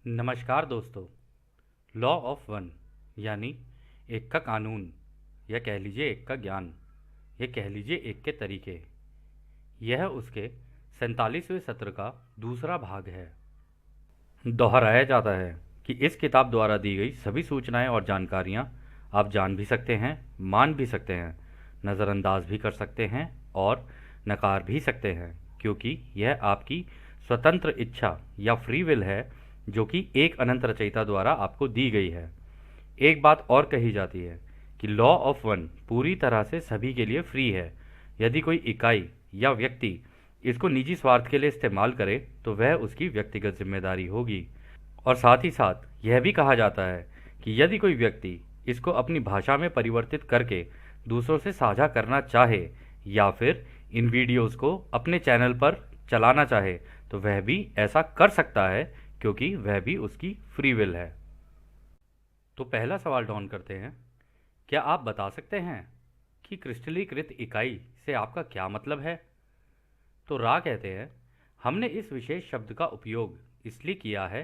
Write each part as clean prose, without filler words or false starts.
नमस्कार दोस्तों। Law of one यानी एक का कानून, या कह लीजिए एक का ज्ञान, या कह लीजिए एक के तरीके, यह उसके 47वें सत्र का दूसरा भाग है। दोहराया जाता है कि इस किताब द्वारा दी गई सभी सूचनाएं और जानकारियां आप जान भी सकते हैं, मान भी सकते हैं, नज़रअंदाज भी कर सकते हैं और नकार भी सकते हैं, क्योंकि यह आपकी स्वतंत्र इच्छा या फ्री विल है, जो कि एक अनंत रचयिता द्वारा आपको दी गई है। एक बात और कही जाती है कि लॉ ऑफ वन पूरी तरह से सभी के लिए फ्री है। यदि कोई इकाई या व्यक्ति इसको निजी स्वार्थ के लिए इस्तेमाल करे तो वह उसकी व्यक्तिगत जिम्मेदारी होगी। और साथ ही साथ यह भी कहा जाता है कि यदि कोई व्यक्ति इसको अपनी भाषा में परिवर्तित करके दूसरों से साझा करना चाहे या फिर इन वीडियोस को अपने चैनल पर चलाना चाहे तो वह भी ऐसा कर सकता है, क्योंकि वह भी उसकी फ्री विल है। तो पहला सवाल डॉन करते हैं। क्या आप बता सकते हैं कि क्रिस्टलीकृत इकाई से आपका क्या मतलब है? तो रा कहते हैं, हमने इस विशेष शब्द का उपयोग इसलिए किया है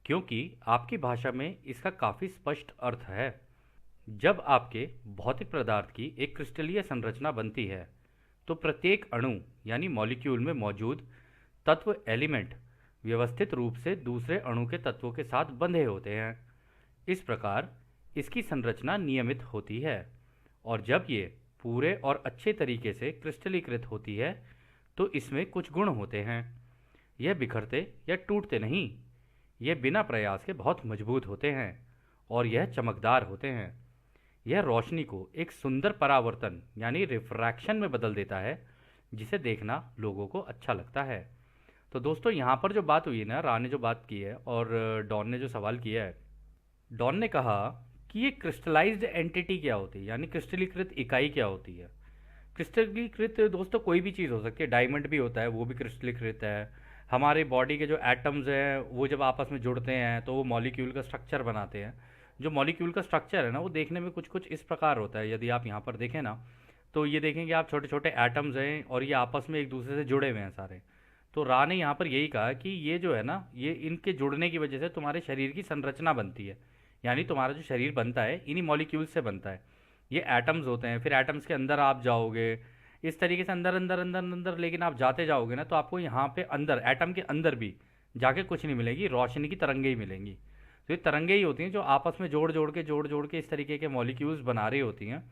क्योंकि आपकी भाषा में इसका काफ़ी स्पष्ट अर्थ है। जब आपके भौतिक पदार्थ की एक क्रिस्टलीय संरचना बनती है तो प्रत्येक अणु यानी मॉलिक्यूल में मौजूद तत्व एलिमेंट व्यवस्थित रूप से दूसरे अणु के तत्वों के साथ बंधे होते हैं। इस प्रकार इसकी संरचना नियमित होती है, और जब ये पूरे और अच्छे तरीके से क्रिस्टलीकृत होती है तो इसमें कुछ गुण होते हैं। यह बिखरते या टूटते नहीं, यह बिना प्रयास के बहुत मजबूत होते हैं और यह चमकदार होते हैं। यह रोशनी को एक सुंदर परावर्तन यानी रिफ्रैक्शन में बदल देता है, जिसे देखना लोगों को अच्छा लगता है। तो दोस्तों, यहाँ पर जो बात हुई ना, रा ने जो बात की है और डॉन ने जो सवाल किया है, डॉन ने कहा कि ये क्रिस्टलाइज्ड एंटिटी क्या होती है, यानी क्रिस्टलीकृत इकाई क्या होती है। क्रिस्टलीकृत दोस्तों कोई भी चीज़ हो सकती है। डायमंड भी होता है, वो भी क्रिस्टलीकृत है। हमारे बॉडी के जो एटम्स हैं वो जब आपस में जुड़ते हैं तो वो मॉलिक्यूल का स्ट्रक्चर बनाते हैं। जो मॉलिक्यूल का स्ट्रक्चर है ना, वो देखने में कुछ कुछ इस प्रकार होता है। यदि आप यहाँ पर देखें ना, तो ये देखेंगे आप, छोटे छोटे एटम्स हैं और ये आपस में एक दूसरे से जुड़े हुए हैं सारे। तो रा ने यहाँ पर यही कहा कि ये जो है ना, ये इनके जुड़ने की वजह से तुम्हारे शरीर की संरचना बनती है। यानी तुम्हारा जो शरीर बनता है इन्हीं मॉलिक्यूल्स से बनता है। ये एटम्स होते हैं, फिर एटम्स के अंदर आप जाओगे इस तरीके से, अंदर अंदर अंदर अंदर, लेकिन आप जाते जाओगे ना तो आपको यहाँ पे अंदर, एटम के अंदर भी जाके कुछ नहीं मिलेगी, रोशनी की तरंगे ही मिलेंगी। तो ये तरंगे ही होती हैं जो आपस में जोड़ जोड़ के इस तरीके के मॉलिक्यूल्स बना रही होती हैं।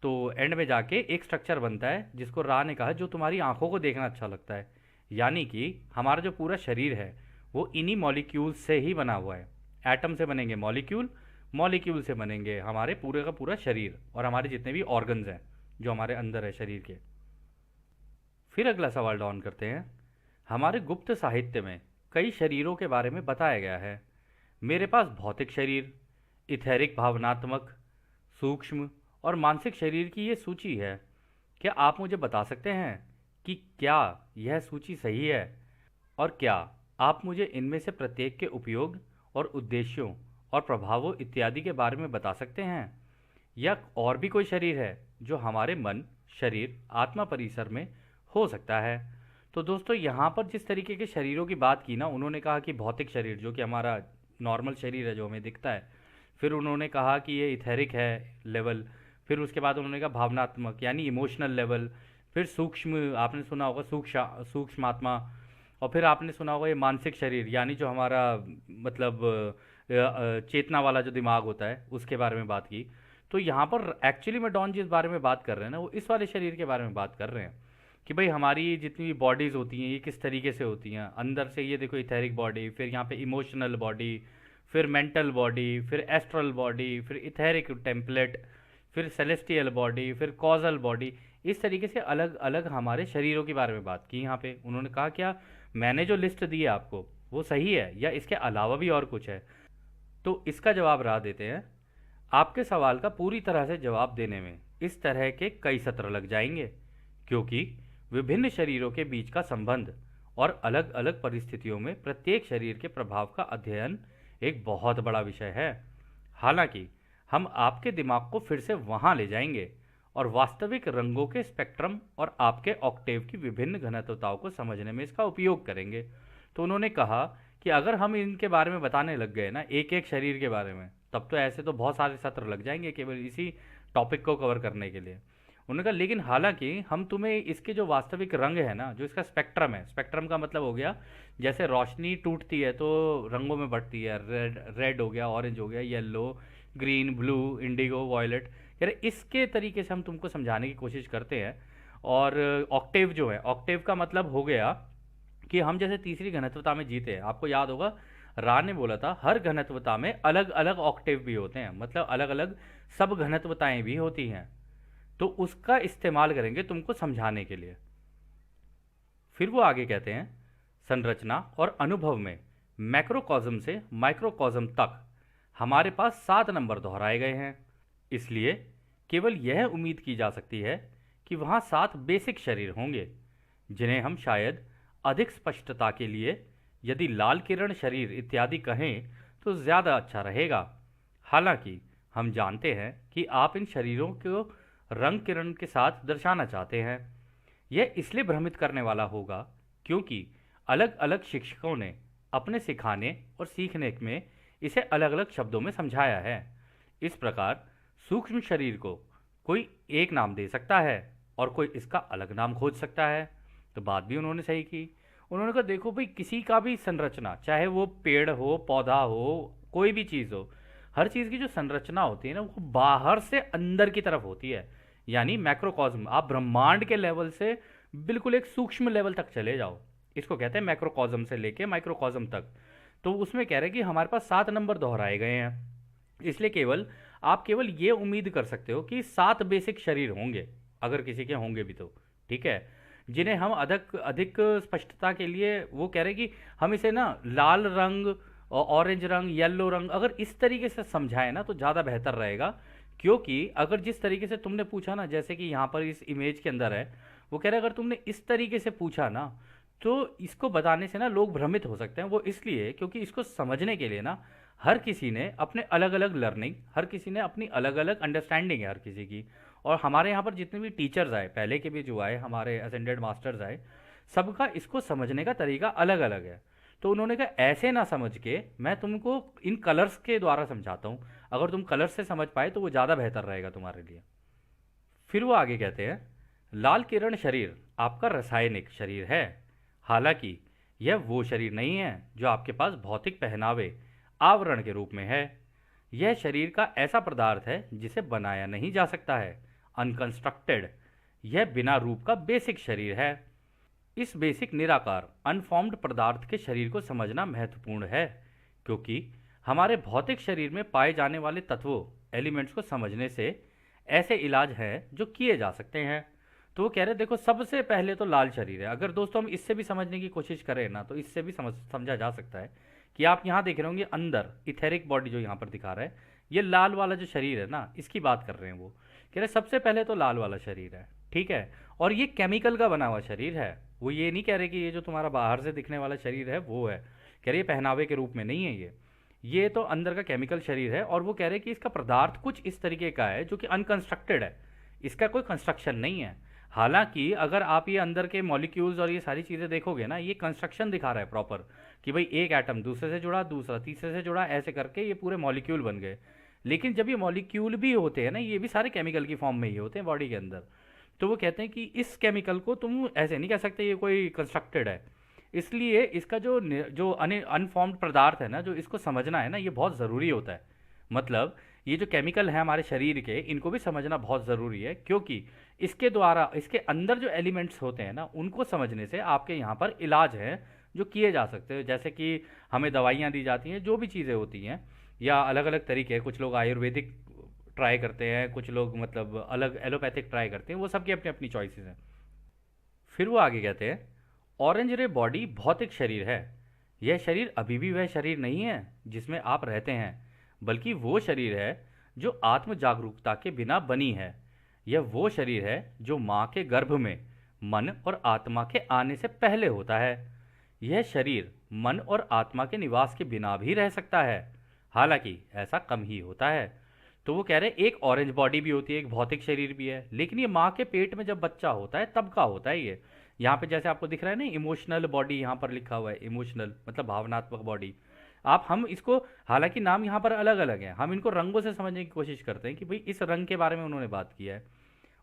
तो एंड में जाके एक स्ट्रक्चर बनता है जिसको रा ने कहा जो तुम्हारी आंखों को देखना अच्छा लगता है। यानी कि हमारा जो पूरा शरीर है वो इन्हीं मॉलिक्यूल से ही बना हुआ है। एटम से बनेंगे मॉलिक्यूल, मॉलिक्यूल से बनेंगे हमारे पूरे का पूरा शरीर और हमारे जितने भी ऑर्गन्स हैं जो हमारे अंदर है शरीर के। फिर अगला सवाल डाउन करते हैं। हमारे गुप्त साहित्य में कई शरीरों के बारे में बताया गया है। मेरे पास भौतिक शरीर, इथेरिक भावनात्मक, सूक्ष्म और मानसिक शरीर की ये सूची है। क्या आप मुझे बता सकते हैं कि क्या यह सूची सही है, और क्या आप मुझे इनमें से प्रत्येक के उपयोग और उद्देश्यों और प्रभावों इत्यादि के बारे में बता सकते हैं? या और भी कोई शरीर है जो हमारे मन, शरीर, आत्मा परिसर में हो सकता है? तो दोस्तों, यहाँ पर जिस तरीके के शरीरों की बात की ना, उन्होंने कहा कि भौतिक शरीर जो कि हमारा नॉर्मल शरीर है जो हमें दिखता है, फिर उन्होंने कहा कि ये इथेरिक है लेवल, फिर उसके बाद उन्होंने कहा भावनात्मक यानी इमोशनल लेवल, फिर सूक्ष्म, आपने सुना होगा सूक्ष्म आत्मा, और फिर आपने सुना होगा ये मानसिक शरीर यानी जो हमारा मतलब चेतना वाला जो दिमाग होता है उसके बारे में बात की। तो यहाँ पर एक्चुअली में डॉन जिस बारे में बात कर रहे हैं ना, वो इस वाले शरीर के बारे में बात कर रहे हैं कि भाई हमारी जितनी भी बॉडीज़ होती हैं ये किस तरीके से होती हैं अंदर से। ये देखो इथेरिक बॉडी, फिर यहाँ पे इमोशनल बॉडी, फिर मेंटल बॉडी, फिर एस्ट्रल बॉडी, फिर इथेरिक टेम्पलेट, फिर सेलेस्टियल बॉडी, फिर कॉजल बॉडी। इस तरीके से अलग अलग हमारे शरीरों के बारे में बात की। यहाँ पे उन्होंने कहा क्या मैंने जो लिस्ट दी है आपको वो सही है या इसके अलावा भी और कुछ है? तो इसका जवाब राह देते हैं। आपके सवाल का पूरी तरह से जवाब देने में इस तरह के कई सत्र लग जाएंगे, क्योंकि विभिन्न शरीरों के बीच का संबंध और अलग अलग परिस्थितियों में प्रत्येक शरीर के प्रभाव का अध्ययन एक बहुत बड़ा विषय है। हालांकि हम आपके दिमाग को फिर से वहां ले जाएंगे और वास्तविक रंगों के स्पेक्ट्रम और आपके ऑक्टेव की विभिन्न घनत्वताओं को समझने में इसका उपयोग करेंगे। तो उन्होंने कहा कि अगर हम इनके बारे में बताने लग गए ना, एक एक शरीर के बारे में, तब तो ऐसे तो बहुत सारे सत्र लग जाएंगे केवल इसी टॉपिक को कवर करने के लिए। उन्होंने कहा लेकिन हालांकि हम तुम्हें इसके जो वास्तविक रंग है ना, जो इसका स्पेक्ट्रम है, स्पेक्ट्रम का मतलब हो गया जैसे रोशनी टूटती है तो रंगों में बढ़ती है, रेड रेड हो गया, ऑरेंज हो गया, yellow, green, blue, indigo, violet, यार इसके तरीके से हम तुमको समझाने की कोशिश करते हैं। और ऑक्टेव जो है, ऑक्टेव का मतलब हो गया कि हम जैसे तीसरी घनत्वता में जीते हैं, आपको याद होगा रा ने बोला था हर घनत्वता में अलग अलग ऑक्टेव भी होते हैं, मतलब अलग अलग सब घनत्वताएं भी होती हैं, तो उसका इस्तेमाल करेंगे तुमको समझाने के लिए। फिर वो आगे कहते हैं संरचना और अनुभव में मैक्रोकॉज्म से माइक्रोकॉज्म तक हमारे पास 7 नंबर दोहराए गए हैं, इसलिए केवल यह उम्मीद की जा सकती है कि वहाँ 7 बेसिक शरीर होंगे, जिन्हें हम शायद अधिक स्पष्टता के लिए यदि लाल किरण शरीर इत्यादि कहें तो ज़्यादा अच्छा रहेगा। हालांकि हम जानते हैं कि आप इन शरीरों को रंग किरण के साथ दर्शाना चाहते हैं। यह इसलिए भ्रमित करने वाला होगा क्योंकि अलग अलग शिक्षकों ने अपने सिखाने और सीखने में इसे अलग अलग शब्दों में समझाया है। इस प्रकार सूक्ष्म शरीर को कोई एक नाम दे सकता है और कोई इसका अलग नाम खोज सकता है। तो बात भी उन्होंने सही की। उन्होंने कहा देखो भाई, किसी का भी संरचना, चाहे वो पेड़ हो, पौधा हो, कोई भी चीज़ हो, हर चीज़ की जो संरचना होती है ना, वो बाहर से अंदर की तरफ होती है। यानी मैक्रोकॉस्म, आप ब्रह्मांड के लेवल से बिल्कुल एक सूक्ष्म लेवल तक चले जाओ, इसको कहते हैं मैक्रोकॉस्म से लेके माइक्रोकॉस्म तक। तो उसमें कह रहे हैं कि हमारे पास 7 नंबर दोहराए गए हैं, इसलिए केवल आप केवल ये उम्मीद कर सकते हो कि 7 बेसिक शरीर होंगे, अगर किसी के होंगे भी तो, ठीक है, जिन्हें हम अधिक अधिक स्पष्टता के लिए वो कह रहे हैं कि हम इसे ना लाल रंग, ऑरेंज रंग, येलो रंग, अगर इस तरीके से समझाएं ना तो ज़्यादा बेहतर रहेगा। क्योंकि अगर जिस तरीके से तुमने पूछा ना, जैसे कि यहाँ पर इस इमेज के अंदर है, वो कह रहे हैं अगर तुमने इस तरीके से पूछा ना तो इसको बताने से ना लोग भ्रमित हो सकते हैं। वो इसलिए क्योंकि इसको समझने के लिए ना हर किसी ने अपने अलग अलग लर्निंग, हर किसी ने अपनी अलग अलग अंडरस्टैंडिंग है हर किसी की। और हमारे यहाँ पर जितने भी टीचर्स आए, पहले के भी जो आए, हमारे असेंडेड मास्टर्स आए, सबका इसको समझने का तरीका अलग अलग है। तो उन्होंने कहा ऐसे ना समझ के मैं तुमको इन कलर्स के द्वारा समझाता हूँ, अगर तुम कलर्स से समझ पाए तो वो ज़्यादा बेहतर रहेगा तुम्हारे लिए। फिर वो आगे कहते हैं लाल किरण शरीर आपका रासायनिक शरीर है, हालांकि यह वो शरीर नहीं है जो आपके पास भौतिक पहनावे, आवरण के रूप में है। यह शरीर का ऐसा पदार्थ है जिसे बनाया नहीं जा सकता है, अनकंस्ट्रक्टेड। यह बिना रूप का बेसिक शरीर है। इस बेसिक निराकार अनफॉर्म्ड पदार्थ के शरीर को समझना महत्वपूर्ण है, क्योंकि हमारे भौतिक शरीर में पाए जाने वाले तत्वों, एलिमेंट्स को समझने से ऐसे इलाज हैं जो किए जा सकते हैं। तो वो कह रहे देखो, सबसे पहले तो लाल शरीर है। अगर दोस्तों हम इससे भी समझने की कोशिश करें ना तो इससे भी समझा जा सकता है कि आप यहाँ देख रहे होंगे अंदर इथेरिक बॉडी जो यहाँ पर दिखा रहा है, ये लाल वाला जो शरीर है ना, इसकी बात कर रहे हैं। वो कह रहे सबसे पहले तो लाल वाला शरीर है, ठीक है, और ये केमिकल का बना हुआ शरीर है। वो ये नहीं कह रहे कि ये जो तुम्हारा बाहर से दिखने वाला शरीर है वो है, कह रहे ये पहनावे के रूप में नहीं है, ये तो अंदर का केमिकल शरीर है। और वो कह रहे कि इसका पदार्थ कुछ इस तरीके का है जो कि अनकंस्ट्रक्टेड है, इसका कोई कंस्ट्रक्शन नहीं है। हालांकि अगर आप ये अंदर के मॉलिक्यूल्स और ये सारी चीज़ें देखोगे ना, ये कंस्ट्रक्शन दिखा रहा है प्रॉपर कि भाई एक एटम दूसरे से जुड़ा, दूसरा तीसरे से जुड़ा, ऐसे करके ये पूरे मॉलिक्यूल बन गए। लेकिन जब ये मॉलिक्यूल भी होते हैं ना, ये भी सारे केमिकल की फॉर्म में ही होते हैं बॉडी के अंदर। तो वो कहते हैं कि इस केमिकल को तुम ऐसे नहीं कह सकते ये कोई कंस्ट्रक्टेड है। इसलिए इसका जो अनफॉर्म्ड पदार्थ है ना, जो इसको समझना है ना, ये बहुत ज़रूरी होता है। मतलब ये जो केमिकल है हमारे शरीर के, इनको भी समझना बहुत ज़रूरी है, क्योंकि इसके द्वारा इसके अंदर जो एलिमेंट्स होते हैं ना, उनको समझने से आपके यहाँ पर इलाज हैं जो किए जा सकते हैं। जैसे कि हमें दवाइयाँ दी जाती हैं, जो भी चीज़ें होती हैं, या अलग अलग तरीके हैं। कुछ लोग आयुर्वेदिक ट्राई करते हैं, कुछ लोग मतलब अलग एलोपैथिक ट्राई करते हैं, वो सबकी अपनी अपनी चॉइसेस हैं। फिर वो आगे कहते हैं ऑरेंज रे बॉडी भौतिक शरीर है। यह शरीर अभी भी वह शरीर नहीं है जिसमें आप रहते हैं, बल्कि वो शरीर है जो आत्म जागरूकता के बिना बनी है। यह वो शरीर है जो माँ के गर्भ में मन और आत्मा के आने से पहले होता है। यह शरीर मन और आत्मा के निवास के बिना भी रह सकता है, हालांकि ऐसा कम ही होता है। तो वो कह रहे हैं एक ऑरेंज बॉडी भी होती है, एक भौतिक शरीर भी है, लेकिन ये माँ के पेट में जब बच्चा होता है तब का होता है। यहाँ पे जैसे आपको दिख रहा है ना इमोशनल बॉडी, यहाँ पर लिखा हुआ है इमोशनल मतलब भावनात्मक बॉडी। आप हम इसको, हालांकि नाम यहाँ पर अलग अलग हैं, हम इनको रंगों से समझने की कोशिश करते हैं कि भाई इस रंग के बारे में उन्होंने बात किया है।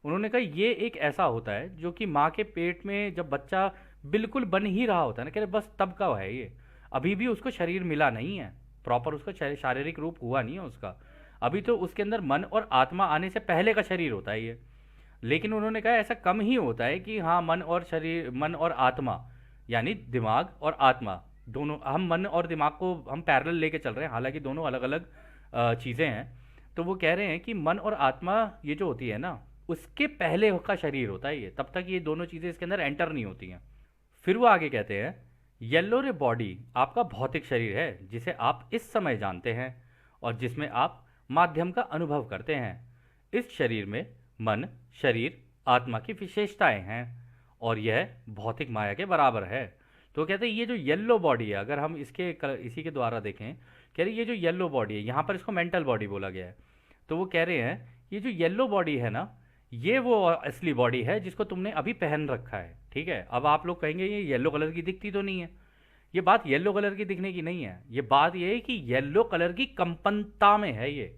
उन्होंने कहा ये एक ऐसा होता है जो कि माँ के पेट में जब बच्चा बिल्कुल बन ही रहा होता है ना, कह रहे बस तब का है ये, अभी भी उसको शरीर मिला नहीं है, प्रॉपर उसका शारीरिक रूप हुआ नहीं है उसका, अभी तो उसके अंदर मन और आत्मा आने से पहले का शरीर होता है ये। लेकिन उन्होंने कहा ऐसा कम ही होता है कि हाँ मन और शरीर, मन और आत्मा यानी दिमाग और आत्मा दोनों, हम मन और दिमाग को हम पैरेलल लेके चल रहे हैं, हालांकि दोनों अलग अलग चीज़ें हैं। तो वो कह रहे हैं कि मन और आत्मा ये जो होती है ना, उसके पहले का शरीर होता है ये, तब तक ये दोनों चीज़ें इसके अंदर एंटर नहीं होती हैं। फिर वो आगे कहते हैं येलो रे बॉडी आपका भौतिक शरीर है जिसे आप इस समय जानते हैं और जिसमें आप माध्यम का अनुभव करते हैं। इस शरीर में मन, शरीर, आत्मा की विशेषताएं हैं और यह भौतिक माया के बराबर है। तो कहते हैं ये जो येलो बॉडी है, अगर हम इसी के द्वारा देखें, कह रहे ये जो येलो बॉडी है, यहाँ पर इसको मेंटल बॉडी बोला गया है। तो वो कह रहे हैं ये जो येलो बॉडी है ना, ये वो असली बॉडी है जिसको तुमने अभी पहन रखा है। ठीक है, अब आप लोग कहेंगे ये येलो कलर की दिखती तो नहीं है। ये बात येलो कलर की दिखने की नहीं है, ये बात ये है कि येलो कलर की कंपनता में है ये,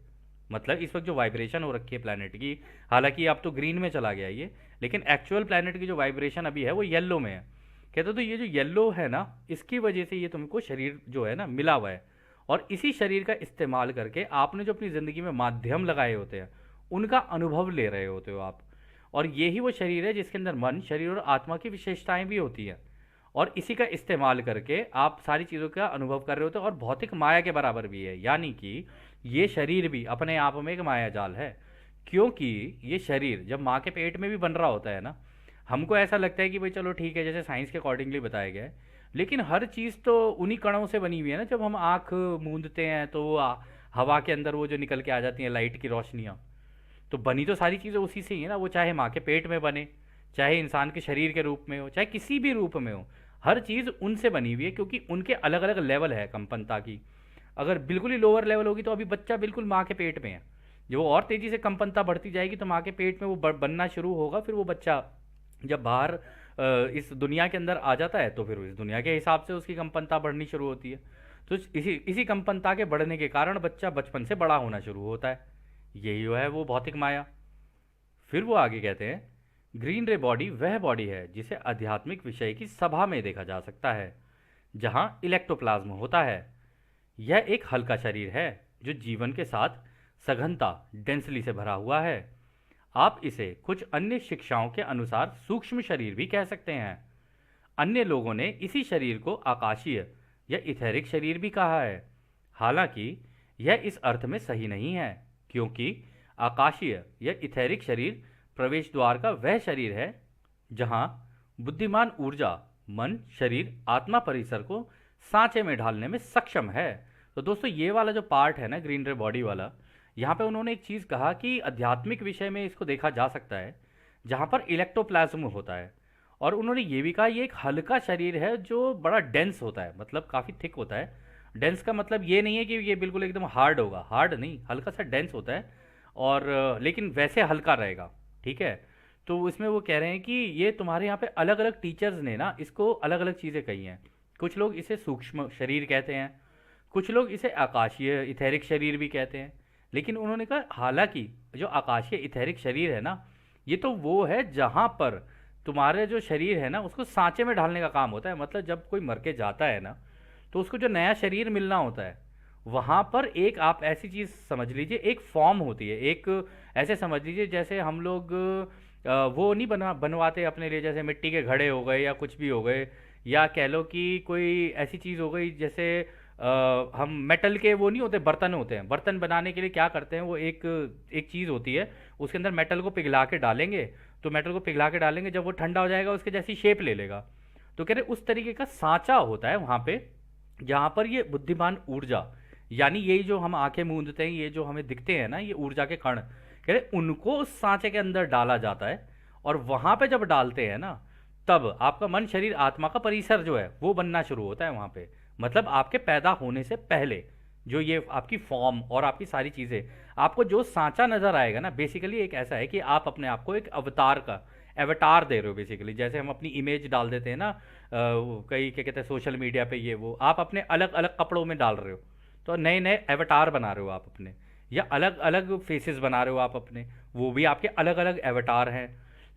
मतलब इस वक्त जो वाइब्रेशन हो रखी है प्लैनेट की, हालांकि अब तो ग्रीन में चला गया ये, लेकिन एक्चुअल प्लैनेट की जो वाइब्रेशन अभी है वो येलो में है। कहते तो ये जो येलो है ना, इसकी वजह से ये तुमको शरीर जो है ना मिला हुआ है, और इसी शरीर का इस्तेमाल करके आपने जो अपनी ज़िंदगी में माध्यम लगाए होते हैं उनका अनुभव ले रहे होते हो आप। और यही वो शरीर है जिसके अंदर मन, शरीर और आत्मा की विशेषताएं भी होती हैं, और इसी का इस्तेमाल करके आप सारी चीज़ों का अनुभव कर रहे होते हो, और भौतिक माया के बराबर भी है। यानी कि ये शरीर भी अपने आप में एक माया जाल है, क्योंकि ये शरीर जब माँ के पेट में भी बन रहा होता है ना, हमको ऐसा लगता है कि भाई चलो ठीक है, जैसे साइंस के अकॉर्डिंगली बताया गया है, लेकिन हर चीज़ तो उन्हीं कणों से बनी हुई है ना। जब हम आँख मूंदते हैं तो वो हवा के अंदर वो जो निकल के आ जाती हैं लाइट की रोशनियाँ, तो बनी तो सारी चीज़ें उसी से ही है ना। वो चाहे माँ के पेट में बने, चाहे इंसान के शरीर के रूप में हो, चाहे किसी भी रूप में हो, हर चीज़ उनसे बनी हुई है, क्योंकि उनके अलग अलग लेवल है कंपनता की। अगर बिल्कुल ही लोअर लेवल होगी तो अभी बच्चा बिल्कुल माँ के पेट में है, जो और तेज़ी से कंपनता बढ़ती जाएगी तो माँ के पेट में वो बनना शुरू होगा, फिर वो बच्चा जब बाहर इस दुनिया के अंदर आ जाता है तो फिर इस दुनिया के हिसाब से उसकी कंपनता बढ़नी शुरू होती है। तो इसी इसी कंपनता के बढ़ने के कारण बच्चा बचपन से बड़ा होना शुरू होता है, यही है वो भौतिक माया। फिर वो आगे कहते हैं ग्रीन रे बॉडी वह बॉडी है जिसे आध्यात्मिक विषय की सभा में देखा जा सकता है, जहां इलेक्ट्रोप्लाज्म होता है। यह एक हल्का शरीर है जो जीवन के साथ सघनता डेंसली से भरा हुआ है। आप इसे कुछ अन्य शिक्षाओं के अनुसार सूक्ष्म शरीर भी कह सकते हैं। अन्य लोगों ने इसी शरीर को आकाशीय या इथेरिक शरीर भी कहा है, हालांकि यह इस अर्थ में सही नहीं है, क्योंकि आकाशीय या इथेरिक शरीर प्रवेश द्वार का वह शरीर है जहां बुद्धिमान ऊर्जा मन, शरीर, आत्मा परिसर को सांचे में ढालने में सक्षम है। तो दोस्तों ये वाला जो पार्ट है ना ग्रीन रे बॉडी वाला, यहाँ पे उन्होंने एक चीज़ कहा कि आध्यात्मिक विषय में इसको देखा जा सकता है जहाँ पर इलेक्ट्रोप्लाज्म होता है, और उन्होंने ये भी कहा ये एक हल्का शरीर है जो बड़ा डेंस होता है, मतलब काफ़ी थिक होता है। डेंस का मतलब ये नहीं है कि ये बिल्कुल एकदम हार्ड होगा, हार्ड नहीं, हल्का सा डेंस होता है, और लेकिन वैसे हल्का रहेगा। ठीक है, तो इसमें वो कह रहे हैं कि ये तुम्हारे यहाँ पे अलग अलग टीचर्स ने ना इसको अलग अलग चीज़ें कही हैं। कुछ लोग इसे सूक्ष्म शरीर कहते हैं, कुछ लोग इसे आकाशीय इथेरिक शरीर भी कहते हैं, लेकिन उन्होंने कहा हालांकि जो आकाशीय इथेरिक शरीर है ना, ये तो वो है जहाँ पर तुम्हारे जो शरीर है ना उसको सांचे में ढालने का काम होता है। मतलब जब कोई मर के जाता है ना तो उसको जो नया शरीर मिलना होता है, वहाँ पर एक आप ऐसी चीज़ समझ लीजिए, एक फॉर्म होती है, एक ऐसे समझ लीजिए जैसे हम लोग वो नहीं बनवाते अपने लिए, जैसे मिट्टी के घड़े हो गए या कुछ भी हो गए, या कह लो कि कोई ऐसी चीज़ हो गई जैसे हम मेटल के वो नहीं होते बर्तन होते हैं, बर्तन बनाने के लिए क्या करते हैं, वो एक एक चीज़ होती है, उसके अंदर मेटल को पिघला के डालेंगे, तो मेटल को पिघला के डालेंगे, जब वो ठंडा हो जाएगा उसके जैसी शेप ले लेगा। तो कह रहे उस तरीके का सांचा होता है वहाँ पे, जहाँ पर ये बुद्धिमान ऊर्जा, यानी यही जो हम आंखें मूंदते हैं, ये जो हमें दिखते हैं ना ये ऊर्जा के कण, कह रहे उनको उस सांचे के अंदर डाला जाता है, और वहाँ पे जब डालते हैं ना तब आपका मन, शरीर, आत्मा का परिसर जो है वो बनना शुरू होता है वहाँ पे। मतलब आपके पैदा होने से पहले जो ये आपकी फॉर्म और आपकी सारी चीज़ें, आपको जो सांचा नज़र आएगा ना, बेसिकली एक ऐसा है कि आप अपने आप को एक अवतार का, एवटार दे रहे हो बेसिकली। जैसे हम अपनी इमेज डाल देते हैं ना, कई क्या कहते हैं सोशल मीडिया पे, ये वो आप अपने अलग अलग कपड़ों में डाल रहे हो, तो नए नए एवटार बना रहे हो आप अपने, या अलग अलग फेसेस बना रहे हो आप अपने, वो भी आपके अलग अलग एवटार हैं।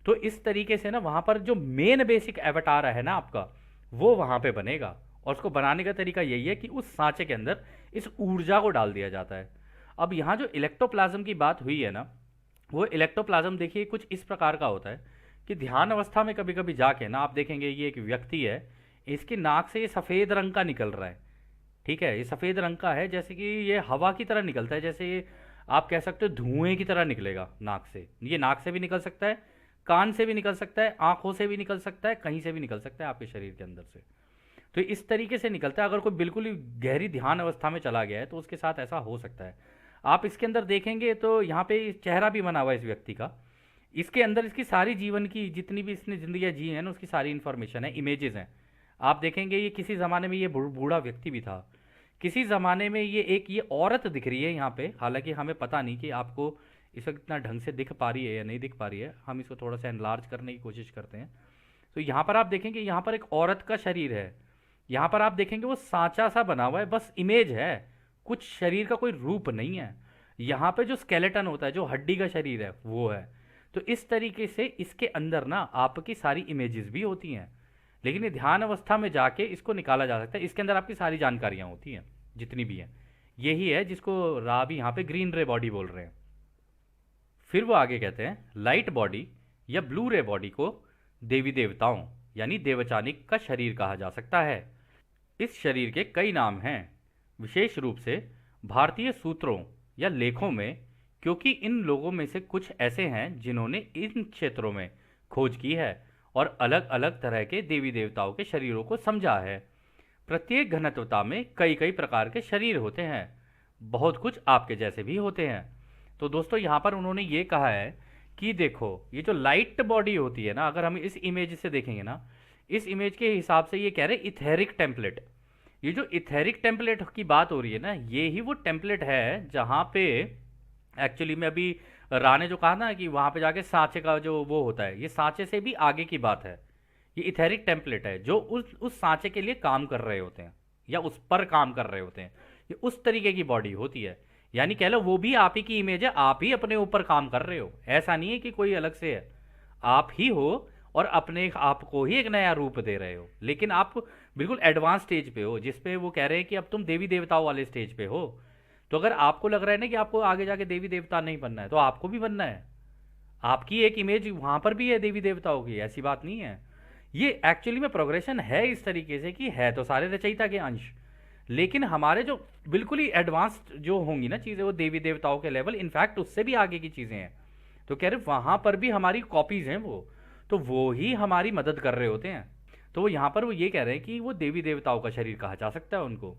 तो इस तरीके से ना वहाँ पर जो मेन बेसिक एवटार है ना आपका, वो वहाँ पे बनेगा। और उसको बनाने का तरीका यही है कि उस सांचे के अंदर इस ऊर्जा को डाल दिया जाता है। अब यहाँ जो इलेक्ट्रोप्लाज्म की बात हुई है ना, वो इलेक्ट्रोप्लाज्म देखिए कुछ इस प्रकार का होता है कि ध्यान अवस्था में कभी कभी जाके ना आप देखेंगे, ये एक व्यक्ति है, इसकी नाक से ये सफ़ेद रंग का निकल रहा है। ठीक है, ये सफ़ेद रंग का है, जैसे कि ये हवा की तरह निकलता है, जैसे ये आप कह सकते हो धुएं की तरह निकलेगा नाक से। ये नाक से भी निकल सकता है, कान से भी निकल सकता है, आंखों से भी निकल सकता है, कहीं से भी निकल सकता है आपके शरीर के अंदर से। तो इस तरीके से निकलता है। अगर कोई बिल्कुल ही गहरी ध्यान अवस्था में चला गया है तो उसके साथ ऐसा हो सकता है। आप इसके अंदर देखेंगे तो यहाँ पे चेहरा भी बना हुआ है इस व्यक्ति का। इसके अंदर इसकी सारी जीवन की जितनी भी इसने जिंदगी जी है ना, उसकी सारी इन्फॉर्मेशन है, इमेजेस हैं। आप देखेंगे ये किसी ज़माने में ये बूढ़ा व्यक्ति भी था, किसी ज़माने में ये औरत दिख रही है यहाँ पे। हालांकि हमें पता नहीं कि आपको इस वक्त इतना ढंग से दिख पा रही है या नहीं दिख पा रही है, हम इसको थोड़ा सा एनलार्ज करने की कोशिश करते हैं। तो यहाँ पर आप देखेंगे, यहाँ पर एक औरत का शरीर है। यहाँ पर आप देखेंगे वो सांचा सा बना हुआ है, बस इमेज है, कुछ शरीर का कोई रूप नहीं है। यहाँ पे जो स्केलेटन होता है, जो हड्डी का शरीर है, वो है। तो इस तरीके से इसके अंदर ना आपकी सारी इमेजेस भी होती हैं, लेकिन ये ध्यान अवस्था में जाके इसको निकाला जा सकता है। इसके अंदर आपकी सारी जानकारियाँ होती हैं जितनी भी हैं। यही है जिसको राबी यहाँ पे ग्रीन रे बॉडी बोल रहे हैं। फिर वो आगे कहते हैं लाइट बॉडी या ब्लू रे बॉडी को देवी देवताओं यानी देवचानिक का शरीर कहा जा सकता है। इस शरीर के कई नाम हैं, विशेष रूप से भारतीय सूत्रों या लेखों में, क्योंकि इन लोगों में से कुछ ऐसे हैं जिन्होंने इन क्षेत्रों में खोज की है और अलग अलग तरह के देवी देवताओं के शरीरों को समझा है। प्रत्येक घनत्वता में कई कई प्रकार के शरीर होते हैं, बहुत कुछ आपके जैसे भी होते हैं। तो दोस्तों यहाँ पर उन्होंने ये कहा है कि देखो, ये जो लाइट बॉडी होती है ना, अगर हम इस इमेज से देखेंगे ना, इस इमेज के हिसाब से ये कह रहे इथेरिक टेम्पलेट। ये जो इथेरिक टेम्पलेट की बात हो रही है ना, ये ही वो टेम्पलेट है जहाँ पे एक्चुअली में अभी रा ने जो कहा ना कि वहाँ पे जाके सांचे का जो वो होता है, ये सांचे से भी आगे की बात है। ये इथेरिक टेम्पलेट है जो उस सांचे के लिए काम कर रहे होते हैं या उस पर काम कर रहे होते हैं। ये उस तरीके की बॉडी होती है, यानी कह लो वो भी आप ही की इमेज है, आप ही अपने ऊपर काम कर रहे हो। ऐसा नहीं है कि कोई अलग से है, आप ही हो और अपने आप को ही एक नया रूप दे रहे हो। लेकिन आप बिल्कुल एडवांस स्टेज पे हो, जिसपे वो कह रहे हैं कि अब तुम देवी देवताओं वाले स्टेज पे हो। तो अगर आपको लग रहा है ना कि आपको आगे जाके देवी देवता नहीं बनना है, तो आपको भी बनना है। आपकी एक इमेज वहां पर भी है देवी देवताओं की, ऐसी बात नहीं है। ये एक्चुअली में प्रोग्रेशन है इस तरीके से कि है तो सारे रचयिता के अंश, लेकिन हमारे जो बिल्कुल ही एडवांस्ड जो होंगी ना चीज़ें, वो देवी देवताओं के लेवल, इनफैक्ट उससे भी आगे की चीज़ें हैं। तो कह रहे वहाँ पर भी हमारी कॉपीज़ हैं वो, तो वो ही हमारी मदद कर रहे होते हैं। तो वो यहाँ पर वो ये कह रहे हैं कि वो देवी देवताओं का शरीर कहा जा सकता है उनको,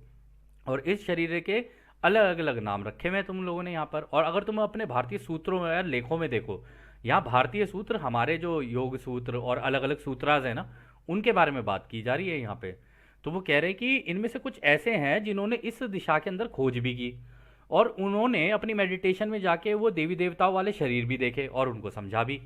और इस शरीर के अलग अलग नाम रखे हुए हैं तुम लोगों ने यहाँ पर। और अगर तुम अपने भारतीय सूत्रों में या लेखों में देखो, यहाँ भारतीय सूत्र, हमारे जो योग सूत्र और अलग अलग सूत्राज हैं ना, उनके बारे में बात की जा रही है यहाँ पे। तो वो कह रहे हैं कि इनमें से कुछ ऐसे हैं जिन्होंने इस दिशा के अंदर खोज भी की, और उन्होंने अपनी मेडिटेशन में जाके वो देवी देवताओं वाले शरीर भी देखे और उनको समझा भी।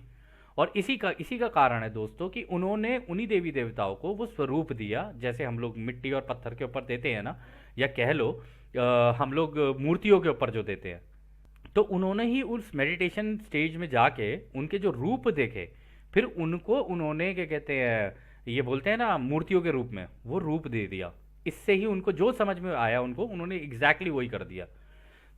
और इसी का कारण है दोस्तों कि उन्होंने उन्हीं देवी देवताओं को वो स्वरूप दिया, जैसे हम लोग मिट्टी और पत्थर के ऊपर देते हैं ना, या कह लो हम लोग मूर्तियों के ऊपर जो देते हैं। तो उन्होंने ही उस मेडिटेशन स्टेज में जाके उनके जो रूप देखे, फिर उनको उन्होंने क्या कहते हैं, ये बोलते हैं ना, मूर्तियों के रूप में वो रूप दे दिया। इससे ही उनको जो समझ में आया, उनको उन्होंने एग्जैक्टली वही कर दिया।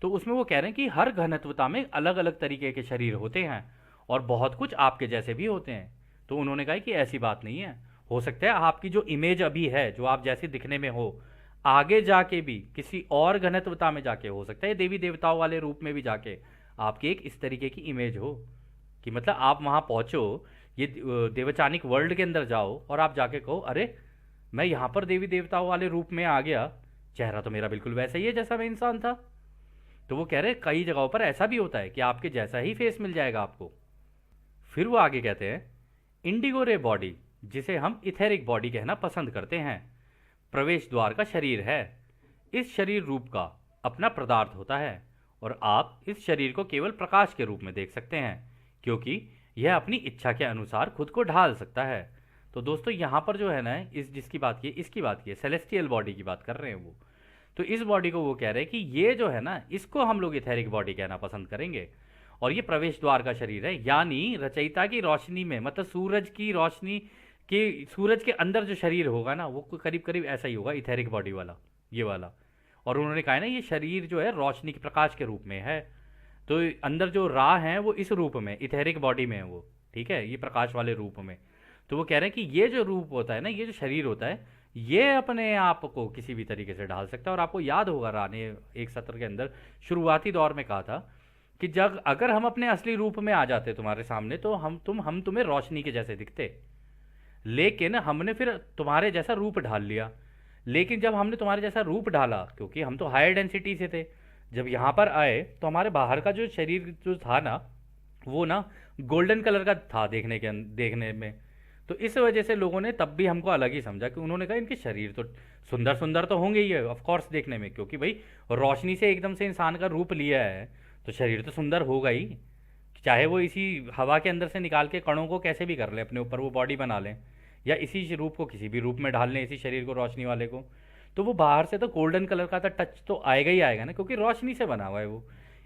तो उसमें वो कह रहे हैं कि हर घनत्वता में अलग अलग तरीके के शरीर होते हैं और बहुत कुछ आपके जैसे भी होते हैं। तो उन्होंने कहा कि ऐसी बात नहीं है, हो सकता है आपकी जो इमेज अभी है, जो आप जैसे दिखने में हो, आगे जाके भी किसी और घनत्वता में जाके हो सकता है देवी देवताओं वाले रूप में भी जाके आपकी एक इस तरीके की इमेज हो, कि मतलब आप वहाँ पहुँचो, ये देवचानिक वर्ल्ड के अंदर जाओ और आप जाके कहो अरे मैं यहाँ पर देवी देवताओं वाले रूप में आ गया, चेहरा तो मेरा बिल्कुल वैसा ही है जैसा मैं इंसान था। तो वो कह रहे हैं कई जगहों पर ऐसा भी होता है कि आपके जैसा ही फेस मिल जाएगा आपको। फिर वो आगे कहते हैं इंडिगो रे बॉडी, जिसे हम इथेरिक बॉडी कहना पसंद करते हैं, प्रवेश द्वार का शरीर है। इस शरीर रूप का अपना पदार्थ होता है और आप इस शरीर को केवल प्रकाश के रूप में देख सकते हैं, क्योंकि यह अपनी इच्छा के अनुसार खुद को ढाल सकता है। तो दोस्तों यहाँ पर जो है ना, इस जिसकी बात की इसकी बात की है, सेलेस्टियल बॉडी की बात कर रहे हैं वो। तो इस बॉडी को वो कह रहे हैं कि ये जो है ना, इसको हम लोग इथेरिक बॉडी कहना पसंद करेंगे। और ये प्रवेश द्वार का शरीर है, यानी रचयिता की रोशनी में, मतलब सूरज की रोशनी के, सूरज के अंदर जो शरीर होगा ना, वो करीब करीब ऐसा ही होगा, इथेरिक बॉडी वाला, ये वाला। और उन्होंने कहा है ना, ये शरीर जो है रोशनी के प्रकाश के रूप में है। तो अंदर जो राह है वो इस रूप में, इथेरिक बॉडी में है वो, ठीक है, ये प्रकाश वाले रूप में। तो वो कह रहे हैं कि ये जो रूप होता है ना, ये जो शरीर होता है, ये अपने आप को किसी भी तरीके से ढाल सकता है। और आपको याद होगा रा ने एक सत्र के अंदर शुरुआती दौर में कहा था कि जब अगर हम अपने असली रूप में आ जाते तुम्हारे सामने, तो हम तुम्हें रोशनी के जैसे दिखते, लेकिन हमने फिर तुम्हारे जैसा रूप ढाल लिया। लेकिन जब हमने तुम्हारे जैसा रूप ढाला, क्योंकि हम तो हायर डेंसिटी से थे, जब यहाँ पर आए तो हमारे बाहर का जो शरीर जो था ना, वो ना गोल्डन कलर का था देखने में। तो इस वजह से लोगों ने तब भी हमको अलग ही समझा, कि उन्होंने कहा इनके शरीर तो सुंदर सुंदर तो होंगे ही है ऑफ कोर्स देखने में, क्योंकि भाई रोशनी से एकदम से इंसान का रूप लिया है, तो शरीर तो सुंदर होगा ही। चाहे वो इसी हवा के अंदर से निकाल के कणों को कैसे भी कर ले, अपने ऊपर वो बॉडी बना लें, या इसी रूप को किसी भी रूप में ढाल लें, इसी शरीर को रोशनी वाले को, तो वो बाहर से तो गोल्डन कलर का था, टच तो आएगा ही आएगा ना, क्योंकि रोशनी से बना हुआ है वो।